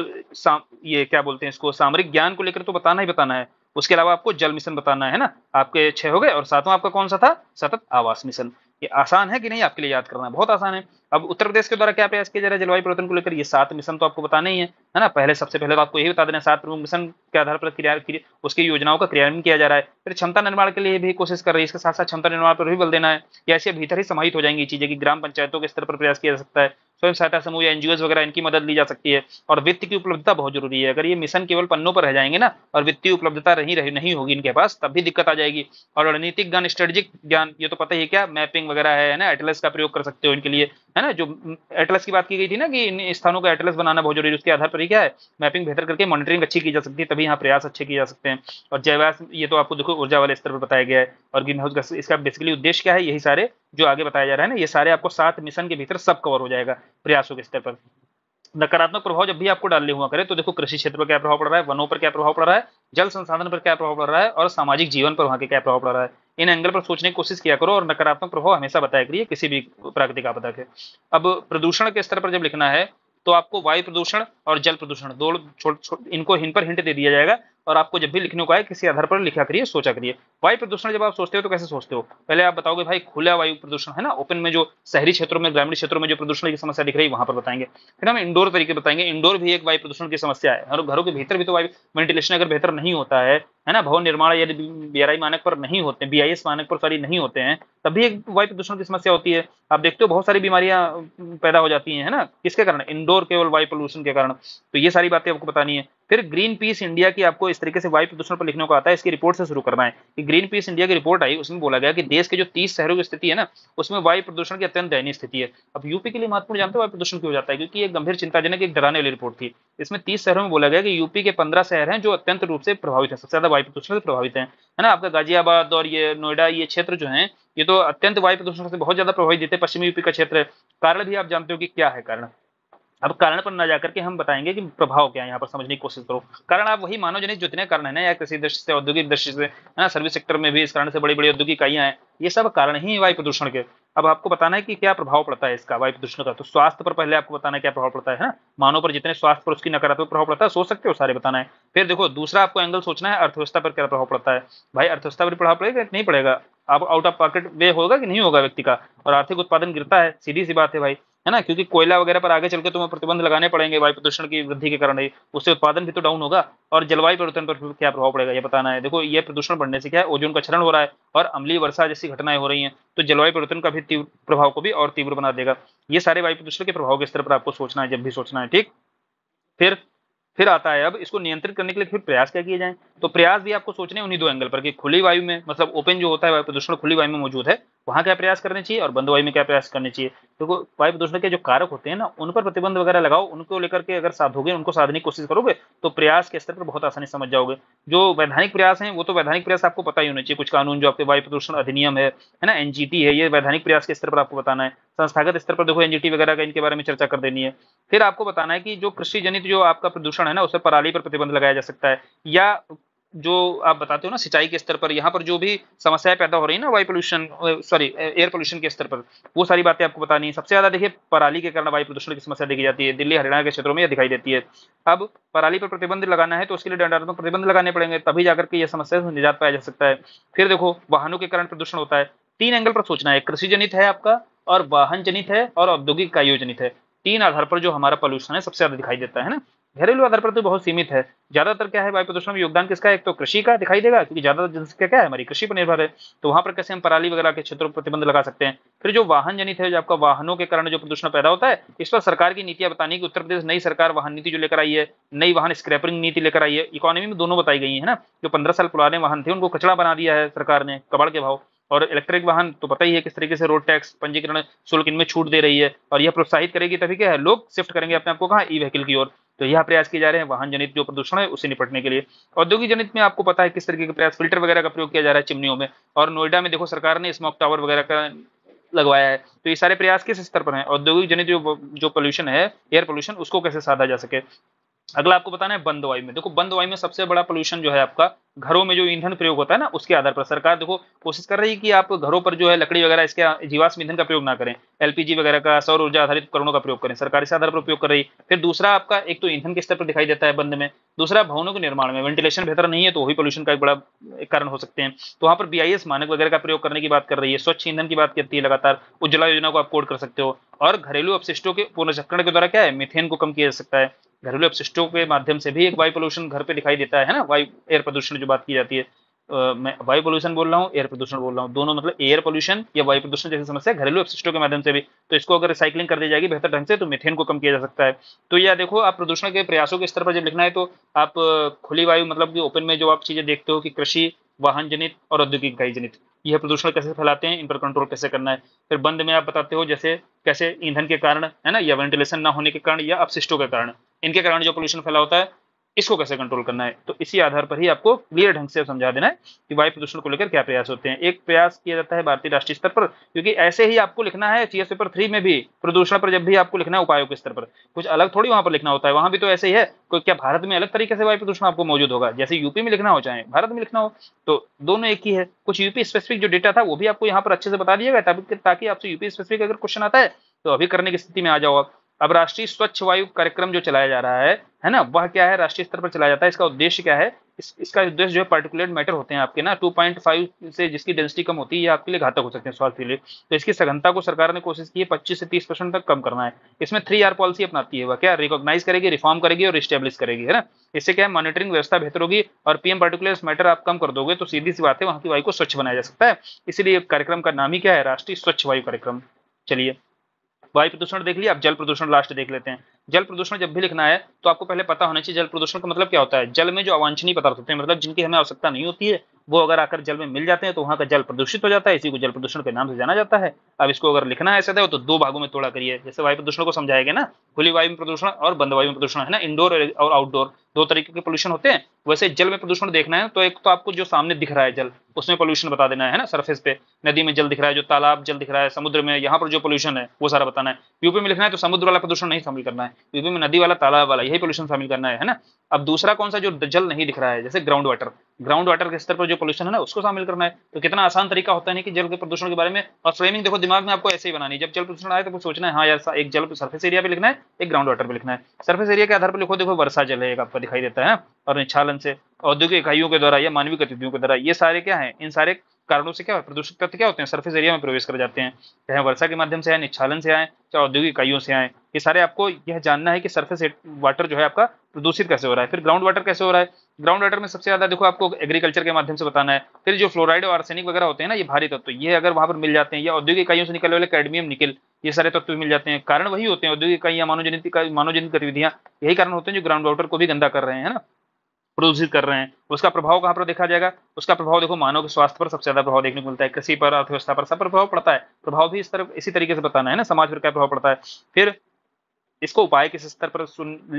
ये क्या बोलते हैं इसको, सामरिक ज्ञान को लेकर तो बताना ही बताना है। उसके अलावा आपको जल मिशन बताना है ना। आपके 6 हो गए। और सातवां आपका कौन सा था? सतत आवास मिशन। ये आसान है कि नहीं आपके लिए याद करना? बहुत आसान है। अब उत्तर प्रदेश के द्वारा क्या प्रयास किया जा रहा है जलवायु परिवर्तन को लेकर? ये 7 मिशन तो आपको बताना ही है ना। पहले सबसे पहले तो आपको यही बता देना है 7 प्रमुख मिशन के आधार पर उसकी योजनाओं का क्रियान्वयन किया जा रहा है। फिर क्षमता निर्माण के लिए भी कोशिश कर रही है, इसके साथ साथ क्षमता निर्माण पर भी बल देना है। या ऐसे भीतर ही समाहित हो जाएंगी चीजें कि ग्राम पंचायतों के स्तर पर प्रयास किया जा सकता है, स्वयं सहायता समूह या एनजीओ वगैरह इनकी मदद ली जा सकती है। और वित्त की उपलब्धता बहुत जरूरी है। अगर ये मिशन केवल पन्नों पर रह जाएंगे ना और वित्तीय उपलब्धता नहीं होगी इनके पास, तब भी दिक्कत आ जाएगी। और रणनीतिक ज्ञान, स्ट्रेटेजिक ज्ञान, ये तो पता ही क्या, मैपिंग वगैरह है ना, एटलस का प्रयोग कर सकते हो इनके लिए, है ना। जो एटलस की बात की गई थी ना कि इन स्थानों का एटलस बनाना बहुत जरूरी है, उसके आधार पर ही क्या है, मैपिंग बेहतर करके मॉनिटरिंग अच्छी की जा सकती है, तभी यहाँ प्रयास अच्छे किए जा सकते हैं। और जैवास, ये तो आपको देखो ऊर्जा वाले स्तर पर बताया गया है। और ग्रीन हाउस गैस, इसका बेसिकली उद्देश्य क्या है, यही सारे जो आगे बताया जा रहा है ना, ये सारे आपको 7 मिशन के भीतर सब कवर हो जाएगा प्रयासों के स्तर पर। नकारात्मक प्रभाव जब भी आपको डालने हुआ करे तो देखो कृषि क्षेत्र पर क्या प्रभाव पड़ रहा है, वनों पर क्या प्रभाव पड़ रहा है, जल संसाधन पर क्या प्रभाव पड़ रहा है, और सामाजिक जीवन पर वहां के क्या प्रभाव पड़ रहा है। इन एंगल पर सोचने की कोशिश किया करो और नकारात्मक प्रभाव हमेशा बताया करिए किसी भी प्राकृतिक आपदा के। अब प्रदूषण के स्तर पर जब लिखना है तो आपको वायु प्रदूषण और जल प्रदूषण दो इनको इन पर हिंट दे दिया जाएगा। और आपको जब भी लिखने को आए किसी आधार पर लिखा करिए, सोचा करिए। वायु प्रदूषण जब आप सोचते हो तो कैसे सोचते हो? पहले आप बताओगे भाई खुला वायु प्रदूषण, है ना, ओपन में, जो शहरी क्षेत्रों में, ग्रामीण क्षेत्रों में जो प्रदूषण की समस्या दिख रही है वहां पर बताएंगे। फिर हम इंडोर तरीके बताएंगे, इंडोर भी एक वायु प्रदूषण की समस्या है। और घरों के भीतर भी तो वायु वेंटिलेशन अगर बेहतर नहीं होता है ना, भवन निर्माण यदि बीआरआई मानक पर नहीं होते, बीआईएस मानक पर सॉरी नहीं होते हैं, तभी एक वायु प्रदूषण की समस्या होती है। आप देखते हो बहुत सारी बीमारियां पैदा हो जाती हैं, है ना, किसके कारण? इंडोर केवल वायु पोल्यूशन के कारण। तो ये सारी बातें आपको बतानी है। फिर ग्रीन पीस इंडिया की आपको इस तरीके से वायु प्रदूषण पर लिखने को आता है, इसकी रिपोर्ट से शुरू करना है कि ग्रीन पीस इंडिया की रिपोर्ट आई, उसमें बोला गया कि देश के जो 30 शहरों की स्थिति है ना, उसमें वायु प्रदूषण की अत्यंत दयनीय स्थिति है। अब यूपी के लिए महत्वपूर्ण जानते हो वायु प्रदूषण क्यों हो जाता है? क्योंकि एक गंभीर चिंताजनक, एक डराने वाली रिपोर्ट थी। इसमें 30 शहरों में बोला गया कि यूपी के 15 शहर हैं जो अत्यंत रूप से प्रभावित है, सबसे ज्यादा वायु प्रदूषण से प्रभावित है ना। आपका गाजियाबाद और ये नोएडा, ये क्षेत्र जो है, ये तो अत्यंत वायु प्रदूषण से बहुत ज्यादा प्रभावित है। पश्चिमी यूपी का क्षेत्र है। कारण भी आप जानते हो कि क्या है कारण। अब कारण पर ना जाकर के हम बताएंगे कि प्रभाव क्या है, यहाँ पर समझने की कोशिश करो। कारण आप वही मानव जनित जितने कारण है ना, या कृषि दृष्टि से, औद्योगिक दृष्टि से, है ना, सर्विस सेक्टर में भी इस कारण से बड़ी बड़ी औद्योगिक इकाइयां हैं, ये सब कारण ही वायु प्रदूषण के। अब आपको बताना है कि क्या प्रभाव पड़ता है इसका, वायु प्रदूषण का। तो स्वास्थ्य पर पहले आपको बताना है क्या प्रभाव पड़ता है ना, मानव पर जितने स्वास्थ्य पर उसकी नकारात्मक प्रभाव पड़ता है, सोच सकते हो, सारे बताना है। फिर देखो दूसरा आपको एंगल सोचना है, अर्थव्यवस्था पर क्या प्रभाव पड़ता है। भाई अर्थव्यवस्था पर प्रभाव पड़ेगा कि नहीं पड़ेगा? अब आउट ऑफ पॉकेट वे होगा कि नहीं होगा व्यक्ति का, और आर्थिक उत्पादन गिरता है, सीधी सी बात है भाई, है ना, क्योंकि कोयला वगैरह पर आगे चल के तुम्हें प्रतिबंध लगाने पड़ेंगे वायु प्रदूषण की वृद्धि के कारण ही, उससे उत्पादन भी तो डाउन होगा। और जलवायु परिवर्तन पर क्या प्रभाव पड़ेगा ये बताना है। देखो ये प्रदूषण बढ़ने से क्या है, ओजोन का क्षरण हो रहा है और अम्लीय वर्षा जैसी घटनाएं हो रही हैं, तो जलवायु परिवर्तन का भी तीव्र प्रभाव को भी और तीव्र बना देगा। ये सारे वायु प्रदूषण के प्रभाव के स्तर पर आपको सोचना है जब भी सोचना है, ठीक। फिर फिर आता है अब इसको नियंत्रित करने के लिए फिर प्रयास क्या किए जाएं। तो प्रयास भी आपको सोचने हैं उन्हीं दो एंगल पर कि खुली वायु में, मतलब ओपन जो होता है वायु प्रदूषण खुली वायु में मौजूद है, वहां क्या प्रयास करने चाहिए, और बंद वायु में क्या प्रयास करने चाहिए। तो वायु प्रदूषण के जो कारक होते हैं ना, उन पर प्रतिबंध वगैरह लगाओ, उनको लेकर के अगर साधोगे, उनको साधने की कोशिश करोगे, तो प्रयास के स्तर पर बहुत आसानी समझ जाओगे। जो वैधानिक प्रयास है वो तो वैधानिक प्रयास आपको पता ही होना चाहिए, कुछ कानून जो आपके वायु प्रदूषण अधिनियम है ना, एनजीटी है, ये वैधानिक प्रयास के स्तर पर आपको बताना है। संस्थागत स्तर पर देखो एनजीटी वगैरह का, इनके बारे में चर्चा कर देनी है। फिर आपको बताना है कि जो कृषि जनित जो आपका प्रदूषण है ना, उस पर पराली पर प्रतिबंध लगाया जा सकता है, या जो आप बताते हो ना सिंचाई के स्तर पर, यहाँ पर जो भी समस्याएं पैदा हो रही है ना वायु पोल्यूशन, सॉरी एयर पोल्यूशन के स्तर पर, वो सारी बातें आपको बतानी है। सबसे ज्यादा देखिए पराली के कारण वायु प्रदूषण की समस्या देखी जाती है, दिल्ली हरियाणा के क्षेत्रों में यह दिखाई देती है। अब पराली पर प्रतिबंध लगाना है तो उसके लिए दंडात्मक प्रतिबंध लगाने पड़ेंगे, तभी जाकर के यह समस्या से निजात पाया जा सकता है। फिर देखो वाहनों के कारण प्रदूषण होता है, 3 एंगल पर सोचना है, कृषि जनित है आपका, और वाहन जनित है, और औद्योगिक इकाइयों जनित है। 3 आधार पर जो हमारा पॉल्यूशन है सबसे ज्यादा दिखाई देता है ना। घरेलू आधार पर तो बहुत सीमित है। ज्यादातर क्या है वायु प्रदूषण में योगदान किसका है? एक तो कृषि का दिखाई देगा, क्योंकि ज्यादा जनसंख्या क्या है हमारी कृषि पर निर्भर है, तो वहां पर कैसे हम पराली वगैरह के क्षेत्रों पर प्रतिबंध लगा सकते हैं। फिर जो वाहन जनित है, जो आपका वाहनों के कारण जो प्रदूषण पैदा होता है, इस पर सरकार की नीतियां बतानी कि उत्तर प्रदेश नई सरकार वाहन नीति जो लेकर आई है, नई वाहन स्क्रैपिंग नीति लेकर आई है, इकोनॉमी में दोनों बताई गई है ना। जो 15 साल पुराने वाहन थे उनको कचरा बना दिया है सरकार ने कबाड़ के भाव, और इलेक्ट्रिक वाहन तो पता ही है किस तरीके से रोड टैक्स पंजीकरण शुल्क इनमें छूट दे रही है, और यह प्रोत्साहित करेगी, तभी क्या है लोग शिफ्ट करेंगे अपने आप को कहाँ, ई व्हीकल की ओर। तो यह प्रयास किए जा रहे हैं वाहन जनित जो प्रदूषण है उससे निपटने के लिए। औद्योगिक जनित में आपको पता है किस तरीके के प्रयास, फिल्टर वगैरह का प्रयोग किया जा रहा है चिमनियों में, और नोएडा में देखो सरकार ने स्मोक टावर वगैरह का लगवाया है। तो ये सारे प्रयास किस स्तर पर हैं, औद्योगिक जनित जो पोल्यूशन है, एयर पोल्यूशन, उसको कैसे साधा जा सके। अगला आपको बताना है बंद वायु में। देखो बंद वायु में सबसे बड़ा पोल्यूशन जो है आपका घरों में जो ईंधन प्रयोग होता है ना, उसके आधार पर सरकार देखो कोशिश कर रही है कि आप घरों पर जो है लकड़ी वगैरह इसके जीवाश्म ईंधन का प्रयोग ना करें, एलपीजी वगैरह का, सौर ऊर्जा आधारित उपकरणों का प्रयोग करें, सरकार इस आधार पर उपयोग कर रही है। फिर दूसरा आपका एक तो ईंधन के स्तर पर दिखाई देता है बंद में, दूसरा भवनों के निर्माण में वेंटिलेशन बेहतर नहीं है तो वही पोल्यूशन का एक बड़ा एक कारण हो सकते हैं। तो वहां पर बीआईएस मानक वगैरह का प्रयोग करने की बात कर रही है, स्वच्छ ईंधन की बात करती है लगातार, उज्ज्वला योजना को आप कोड कर सकते हो, और घरेलू अपशिष्टों के पुनर्चक्रण के द्वारा क्या है मीथेन को कम किया जा सकता है। घरेलू अपशिष्टों के माध्यम से भी एक वायु पोल्यूशन घर पे दिखाई देता है ना, वायु एयर प्रदूषण जो बात की जाती है। मैं वायु पोल्यूशन बोल रहा हूँ, एयर प्रदूषण बोल रहा हूँ, दोनों मतलब एयर पोल्यूशन या वायु प्रदूषण जैसी समस्या घरेलू अपशिष्टों के माध्यम से भी। तो इसको अगर रिसाइकलिंग कर दी जाएगी बेहतर ढंग से तो मीथेन को कम किया जा सकता है। तो यह देखो आप प्रदूषण के प्रयासों के स्तर पर जब लिखना है तो आप खुली वायु मतलब कि ओपन में जो आप चीजें देखते हो कि कृषि, वाहन जनित और औद्योगिक इकाई जनित, यह प्रदूषण कैसे फैलाते हैं, इन पर कंट्रोल कैसे करना है। फिर बंद में आप बताते हो जैसे कैसे ईंधन के कारण है ना, या वेंटिलेशन ना होने के कारण या अपशिष्टों के कारण, इनके कारण जो पोल्यूशन फैला होता है इसको कैसे कंट्रोल करना है। तो इसी आधार पर ही आपको क्लियर ढंग से समझा देना है कि वायु प्रदूषण को लेकर क्या प्रयास होते हैं। एक प्रयास किया जाता है भारतीय राष्ट्रीय स्तर पर, क्योंकि ऐसे ही आपको लिखना है जीएस पेपर 3 में भी प्रदूषण पर, जब भी आपको लिखना है उपायों के स्तर पर, कुछ अलग थोड़ी वहां पर लिखना होता है, वहां भी तो ऐसे ही है। कोई क्या भारत में अलग तरीके से वायु प्रदूषण आपको मौजूद होगा, जैसे यूपी में लिखना हो चाहे भारत में लिखना हो, तो दोनों एक ही है। कुछ यूपी स्पेसिफिक जो डेटा था वो भी आपको यहाँ पर अच्छे से बता दिया गया ताकि आपसे यूपी स्पेसिफिक अगर क्वेश्चन आता है तो अभी करने की स्थिति में आ जाओ आप। अब राष्ट्रीय स्वच्छ वायु कार्यक्रम जो चलाया जा रहा है ना, वह क्या है, राष्ट्रीय स्तर पर चलाया जाता है। इसका उद्देश्य क्या है, इसका उद्देश्य जो है पार्टिकुलेट मैटर होते हैं आपके ना 2.5 से जिसकी डेंसिटी कम होती है, ये आपके लिए घातक हो सकते हैं स्वास्थ्य के लिए। तो इसकी सघनता को सरकार ने कोशिश की है 25 से 30% तक कम करना है। इसमें 3R पॉलिसी अपनाती है, वह क्या रिकॉग्नाइज करेगी, रिफॉर्म करेगी और रिस्टेब्लिश करेगी, है ना। इससे क्या है मॉनिटरिंग व्यवस्था बेहतर होगी, और पीएम पार्टिकुलर मैटर आप कम कर दोगे तो सीधी सी बात है वहां की वायु को स्वच्छ बनाया जा सकता है। इसीलिए कार्यक्रम का नाम ही क्या है, राष्ट्रीय स्वच्छ वायु कार्यक्रम। चलिए वायु प्रदूषण देख लिया, अब जल प्रदूषण लास्ट देख लेते हैं। जल प्रदूषण जब भी लिखना है तो आपको पहले पता होना चाहिए जल प्रदूषण का मतलब क्या होता है। जल में जो अवांछनीय पदार्थ होते हैं, मतलब जिनकी हमें आवश्यकता नहीं होती है, वो अगर आकर जल में मिल जाते हैं तो वहां का जल प्रदूषित हो जाता है, इसी को जल प्रदूषण के नाम से जाना जाता है। अब इसको अगर लिखना है ऐसा तो दो भागों में तोड़ा करिए, जैसे वायु प्रदूषण को समझाएगा ना, खुली वायु में प्रदूषण और बंद वायु में प्रदूषण, है ना, इंडोर और आउटडोर दो तरीके के पोल्यूशन होते हैं। वैसे जल में प्रदूषण देखना है तो एक तो आपको जो सामने दिख रहा है जल, उसमें पोल्यूशन बता देना है ना, सरफेस पे नदी में जल दिख रहा है, जो तालाब जल दिख रहा है, समुद्र में, यहाँ पर जो पोल्यूशन है वो सारा बताना है। यूपी में लिखना है तो समुद्र वाला प्रदूषण नहीं शामिल करना है, यूपी में नदी वाला, तालाब वाला, यही पोल्यूशन शामिल करना है ना। अब दूसरा कौन सा, जो जल नहीं दिख रहा है, जैसे ग्राउंड वाटर, ग्राउंड वाटर के स्तर पर जो पोल्यूशन है ना उसको शामिल करना है। तो कितना आसान तरीका होता है कि जल के प्रदूषण के बारे में, और फ्रेमिंग देखो दिमाग में आपको ऐसे ही बनानी है। जब जल प्रदूषण आए तो सोचना है हाँ यार, एक जल सरफेस एरिया पे लिखना है, एक ग्राउंड वाटर पे लिखना है। सरफेस एरिया के आधार पर लिखो, देखो वर्षा जल है एक आपको दिखाई देता है, और निच्छालन से, औद्योगिक इकाइयों के द्वारा या मानवीय गतिविधियों के द्वारा, ये सारे क्या है, इन सारे कारणों से क्या प्रदूषित तत्व क्या होते हैं, सरफेस एरिया में प्रवेश कर जाते हैं, चाहे वर्षा के माध्यम से आए, निच्छालन से आए, चाहे औद्योगिक इकाइयों से आए। ये सारे आपको यह जानना है कि सरफेस वाटर जो है आपका प्रदूषित कैसे हो रहा है। फिर ग्राउंड वाटर कैसे हो रहा है, ग्राउंड वाटर में सबसे ज्यादा देखो आपको एग्रीकल्चर के माध्यम से बताना है। फिर जो फ्लोराइड और आर्सेनिक वगैरह होते हैं ना, ये भारी तत्व, ये अगर वहां पर मिल जाते हैं, या औद्योगिक इकाइयों से निकलने वाले कैडमियम, निकल, ये सारे तत्व मिल जाते हैं, कारण वही होते हैं, औद्योगिक इकाइयां, मानवजनित गतिविधियां, यही कारण होते हैं जो ग्राउंड वाटर को भी गंदा कर रहे हैं, है ना, प्रदूषित कर रहे हैं। उसका प्रभाव कहाँ पर देखा जाएगा, उसका प्रभाव देखो मानव के स्वास्थ्य पर सबसे ज्यादा प्रभाव देखने को मिलता है, कृषि पर, अर्थव्यवस्था पर, सब पर प्रभाव पड़ता है। प्रभाव भी इसी तरीके से बताना है ना, समाज पर क्या प्रभाव पड़ता है। फिर इसको उपाय किस स्तर पर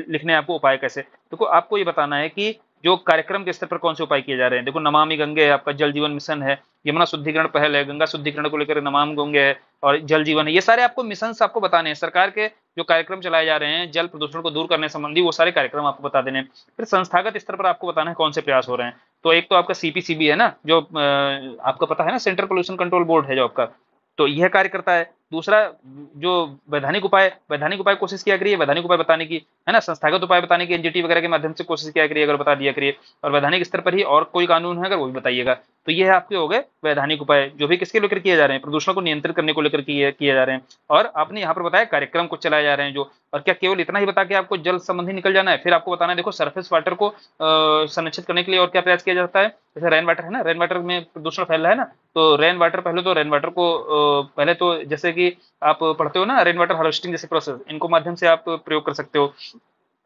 लिखने हैं आपको, उपाय कैसे, देखो आपको ये बताना है कि जो कार्यक्रम के स्तर पर कौन से उपाय किए जा रहे हैं। देखो नमामि गंगे है आपका, जल जीवन मिशन है, यमुना शुद्धिकरण पहल है, गंगा शुद्धिकरण को लेकर नमामि गंगे है, और जल जीवन है। ये सारे आपको मिशन आपको बताने हैं, सरकार के जो कार्यक्रम चलाए जा रहे हैं जल प्रदूषण को दूर करने संबंधी, वो सारे कार्यक्रम आपको बता देने। फिर संस्थागत स्तर पर आपको बताना है कौन से प्रयास हो रहे हैं। तो एक तो आपका सीपीसीबी है ना, जो आपको पता है ना, सेंट्रल पोल्यूशन कंट्रोल बोर्ड है जो आपका, तो यह कार्य करता है। दूसरा जो वैधानिक उपाय कोशिश किया करिए, वैधानिक उपाय बताने की, है ना, संस्थागत उपाय बताने की एनजीटी वगैरह के माध्यम से कोशिश किया करिए, अगर बता दिया करिए। और वैधानिक स्तर पर ही और कोई कानून है अगर वो भी बताइएगा। तो ये है आपके हो गए वैधानिक उपाय, जो भी किसके लेकर किए जा रहे हैं, प्रदूषण को नियंत्रित करने को लेकर किए जा रहे हैं। और आपने यहाँ पर बताया कार्यक्रम को चलाए जा रहे हैं जो, और क्या केवल इतना ही बता के आपको जल संबंधी निकल जाना है। फिर आपको बताना है देखो सरफेस वाटर को संरक्षित करने के लिए और क्या प्रयास किया जाता है। जैसे रेन वाटर है ना, रेन वाटर में प्रदूषण फैल रहा है ना, तो रेन वाटर रेन वाटर को पहले तो जैसे कि आप पढ़ते हो ना रेन वाटर हार्वेस्टिंग जैसे प्रोसेस, इनको माध्यम से आप प्रयोग कर सकते हो।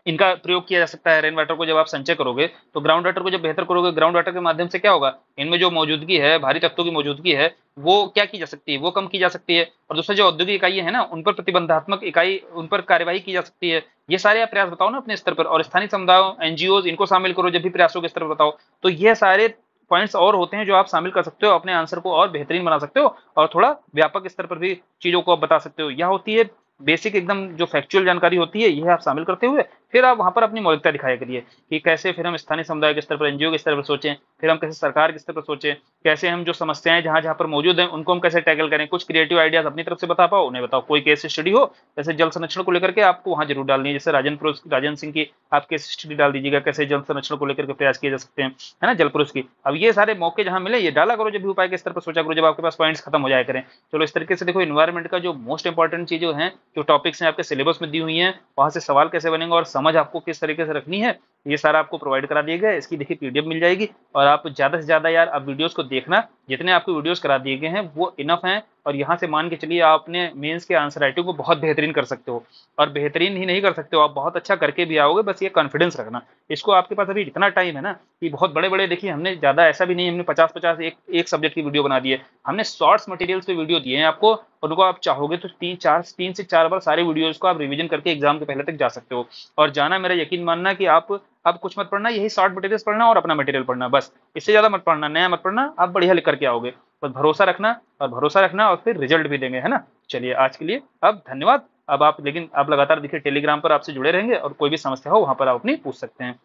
इनका प्रयोग किया जा सकता है। रेन वाटर को जब आप संचय करोगे तो ग्राउंड वाटर को जब बेहतर करोगे, ग्राउंड वाटर के माध्यम से क्या होगा, इनमें जो मौजूदगी है, भारी तत्वों की मौजूदगी है, वो क्या की जा सकती है, वो कम की जा सकती है। और दूसरा जो औद्योगिक इकाई है ना, उन पर प्रतिबंधात्मक इकाई, उन पर कार्यवाही की जा सकती है। ये सारे आप प्रयास बताओ ना अपने स्तर पर, और स्थानीय समुदायों, एनजीओ, इनको शामिल करो जब भी प्रयासों के स्तर पर बताओ। तो ये सारे पॉइंट्स और होते हैं जो आप शामिल कर सकते हो, अपने आंसर को और बेहतरीन बना सकते हो, और थोड़ा व्यापक स्तर पर भी चीजों को आप बता सकते हो। यह होती है बेसिक एकदम जो फैक्चुअल जानकारी होती है, यह आप शामिल करते हुए फिर आप वहां पर अपनी मौलिकता दिखाया करिए कि कैसे फिर हम स्थानीय समुदाय के स्तर पर, एनजीओ के स्तर पर सोचें, फिर हम कैसे सरकार के स्तर पर सोचें, कैसे हम जो समस्याएं जहां जहां पर मौजूद हैं उनको हम कैसे टैकल करें। कुछ क्रिएटिव आइडियाज अपनी तरफ से बता पाओ, उन्हें बताओ। कोई केस स्टडी हो जैसे जल संरक्षण को लेकर के, आपको वहां जरूर डालनी है। जैसे राजन सिंह की आप केस स्टडी डाल दीजिएगा, कैसे जल संरक्षण को लेकर के प्रयास किए जा सकते हैं, है ना, जल पुरुष की। अब ये सारे मौके जहां मिले ये डाला करो, जब भी उपाय के स्तर पर सोचा करो, जब आपके पास पॉइंट्स खत्म हो जाया करें। चलो इस तरीके से देखो, इन्वायरमेंट का जो मोस्ट इंपॉर्टेंट चीजें हैं, जो टॉपिक्स हैं आपके सिलेबस में दी हुई हैं, वहां से सवाल कैसे बनेंगे और समझ आपको किस तरीके से रखनी है, ये सारा आपको प्रोवाइड करा दिया गया है। इसकी देखिए पीडीएफ मिल जाएगी। और आप ज्यादा से ज्यादा यार आप वीडियोस को देखना, जितने आपको वीडियोस करा दिए गए हैं वो इनफ हैं। और यहाँ से मान के चलिए आप अपने मेंस के आंसर राइटिंग को बहुत बेहतरीन कर सकते हो। और बेहतरीन ही नहीं कर सकते हो, आप बहुत अच्छा करके भी आओगे, बस ये कॉन्फिडेंस रखना। इसको आपके पास अभी इतना टाइम है ना कि बहुत बड़े बड़े, देखिए हमने ज्यादा ऐसा भी नहीं, हमने 50-50 एक सब्जेक्ट की वीडियो बना दी है। हमने शॉर्ट्स मटेरियल्स पे वीडियो दिए हैं आपको, उनको आप चाहोगे तो 3 से 4 बार सारे वीडियोस को आप रिवीजन करके एग्जाम के पहले तक जा सकते हो। और जाना, मेरा यकीन मानना कि आप अब कुछ मत पढ़ना, यही शॉर्ट मटेरियल्स पढ़ना और अपना मटेरियल पढ़ना, बस इससे ज्यादा मत पढ़ना, नया मत पढ़ना, आप बढ़िया लिख करके आओगे। बस भरोसा रखना, और भरोसा रखना, और फिर रिजल्ट भी देंगे, है ना। चलिए आज के लिए अब धन्यवाद। अब आप, लेकिन आप लगातार देखिए टेलीग्राम पर आपसे जुड़े रहेंगे, और कोई भी समस्या हो वहां पर आप अपनी पूछ सकते हैं।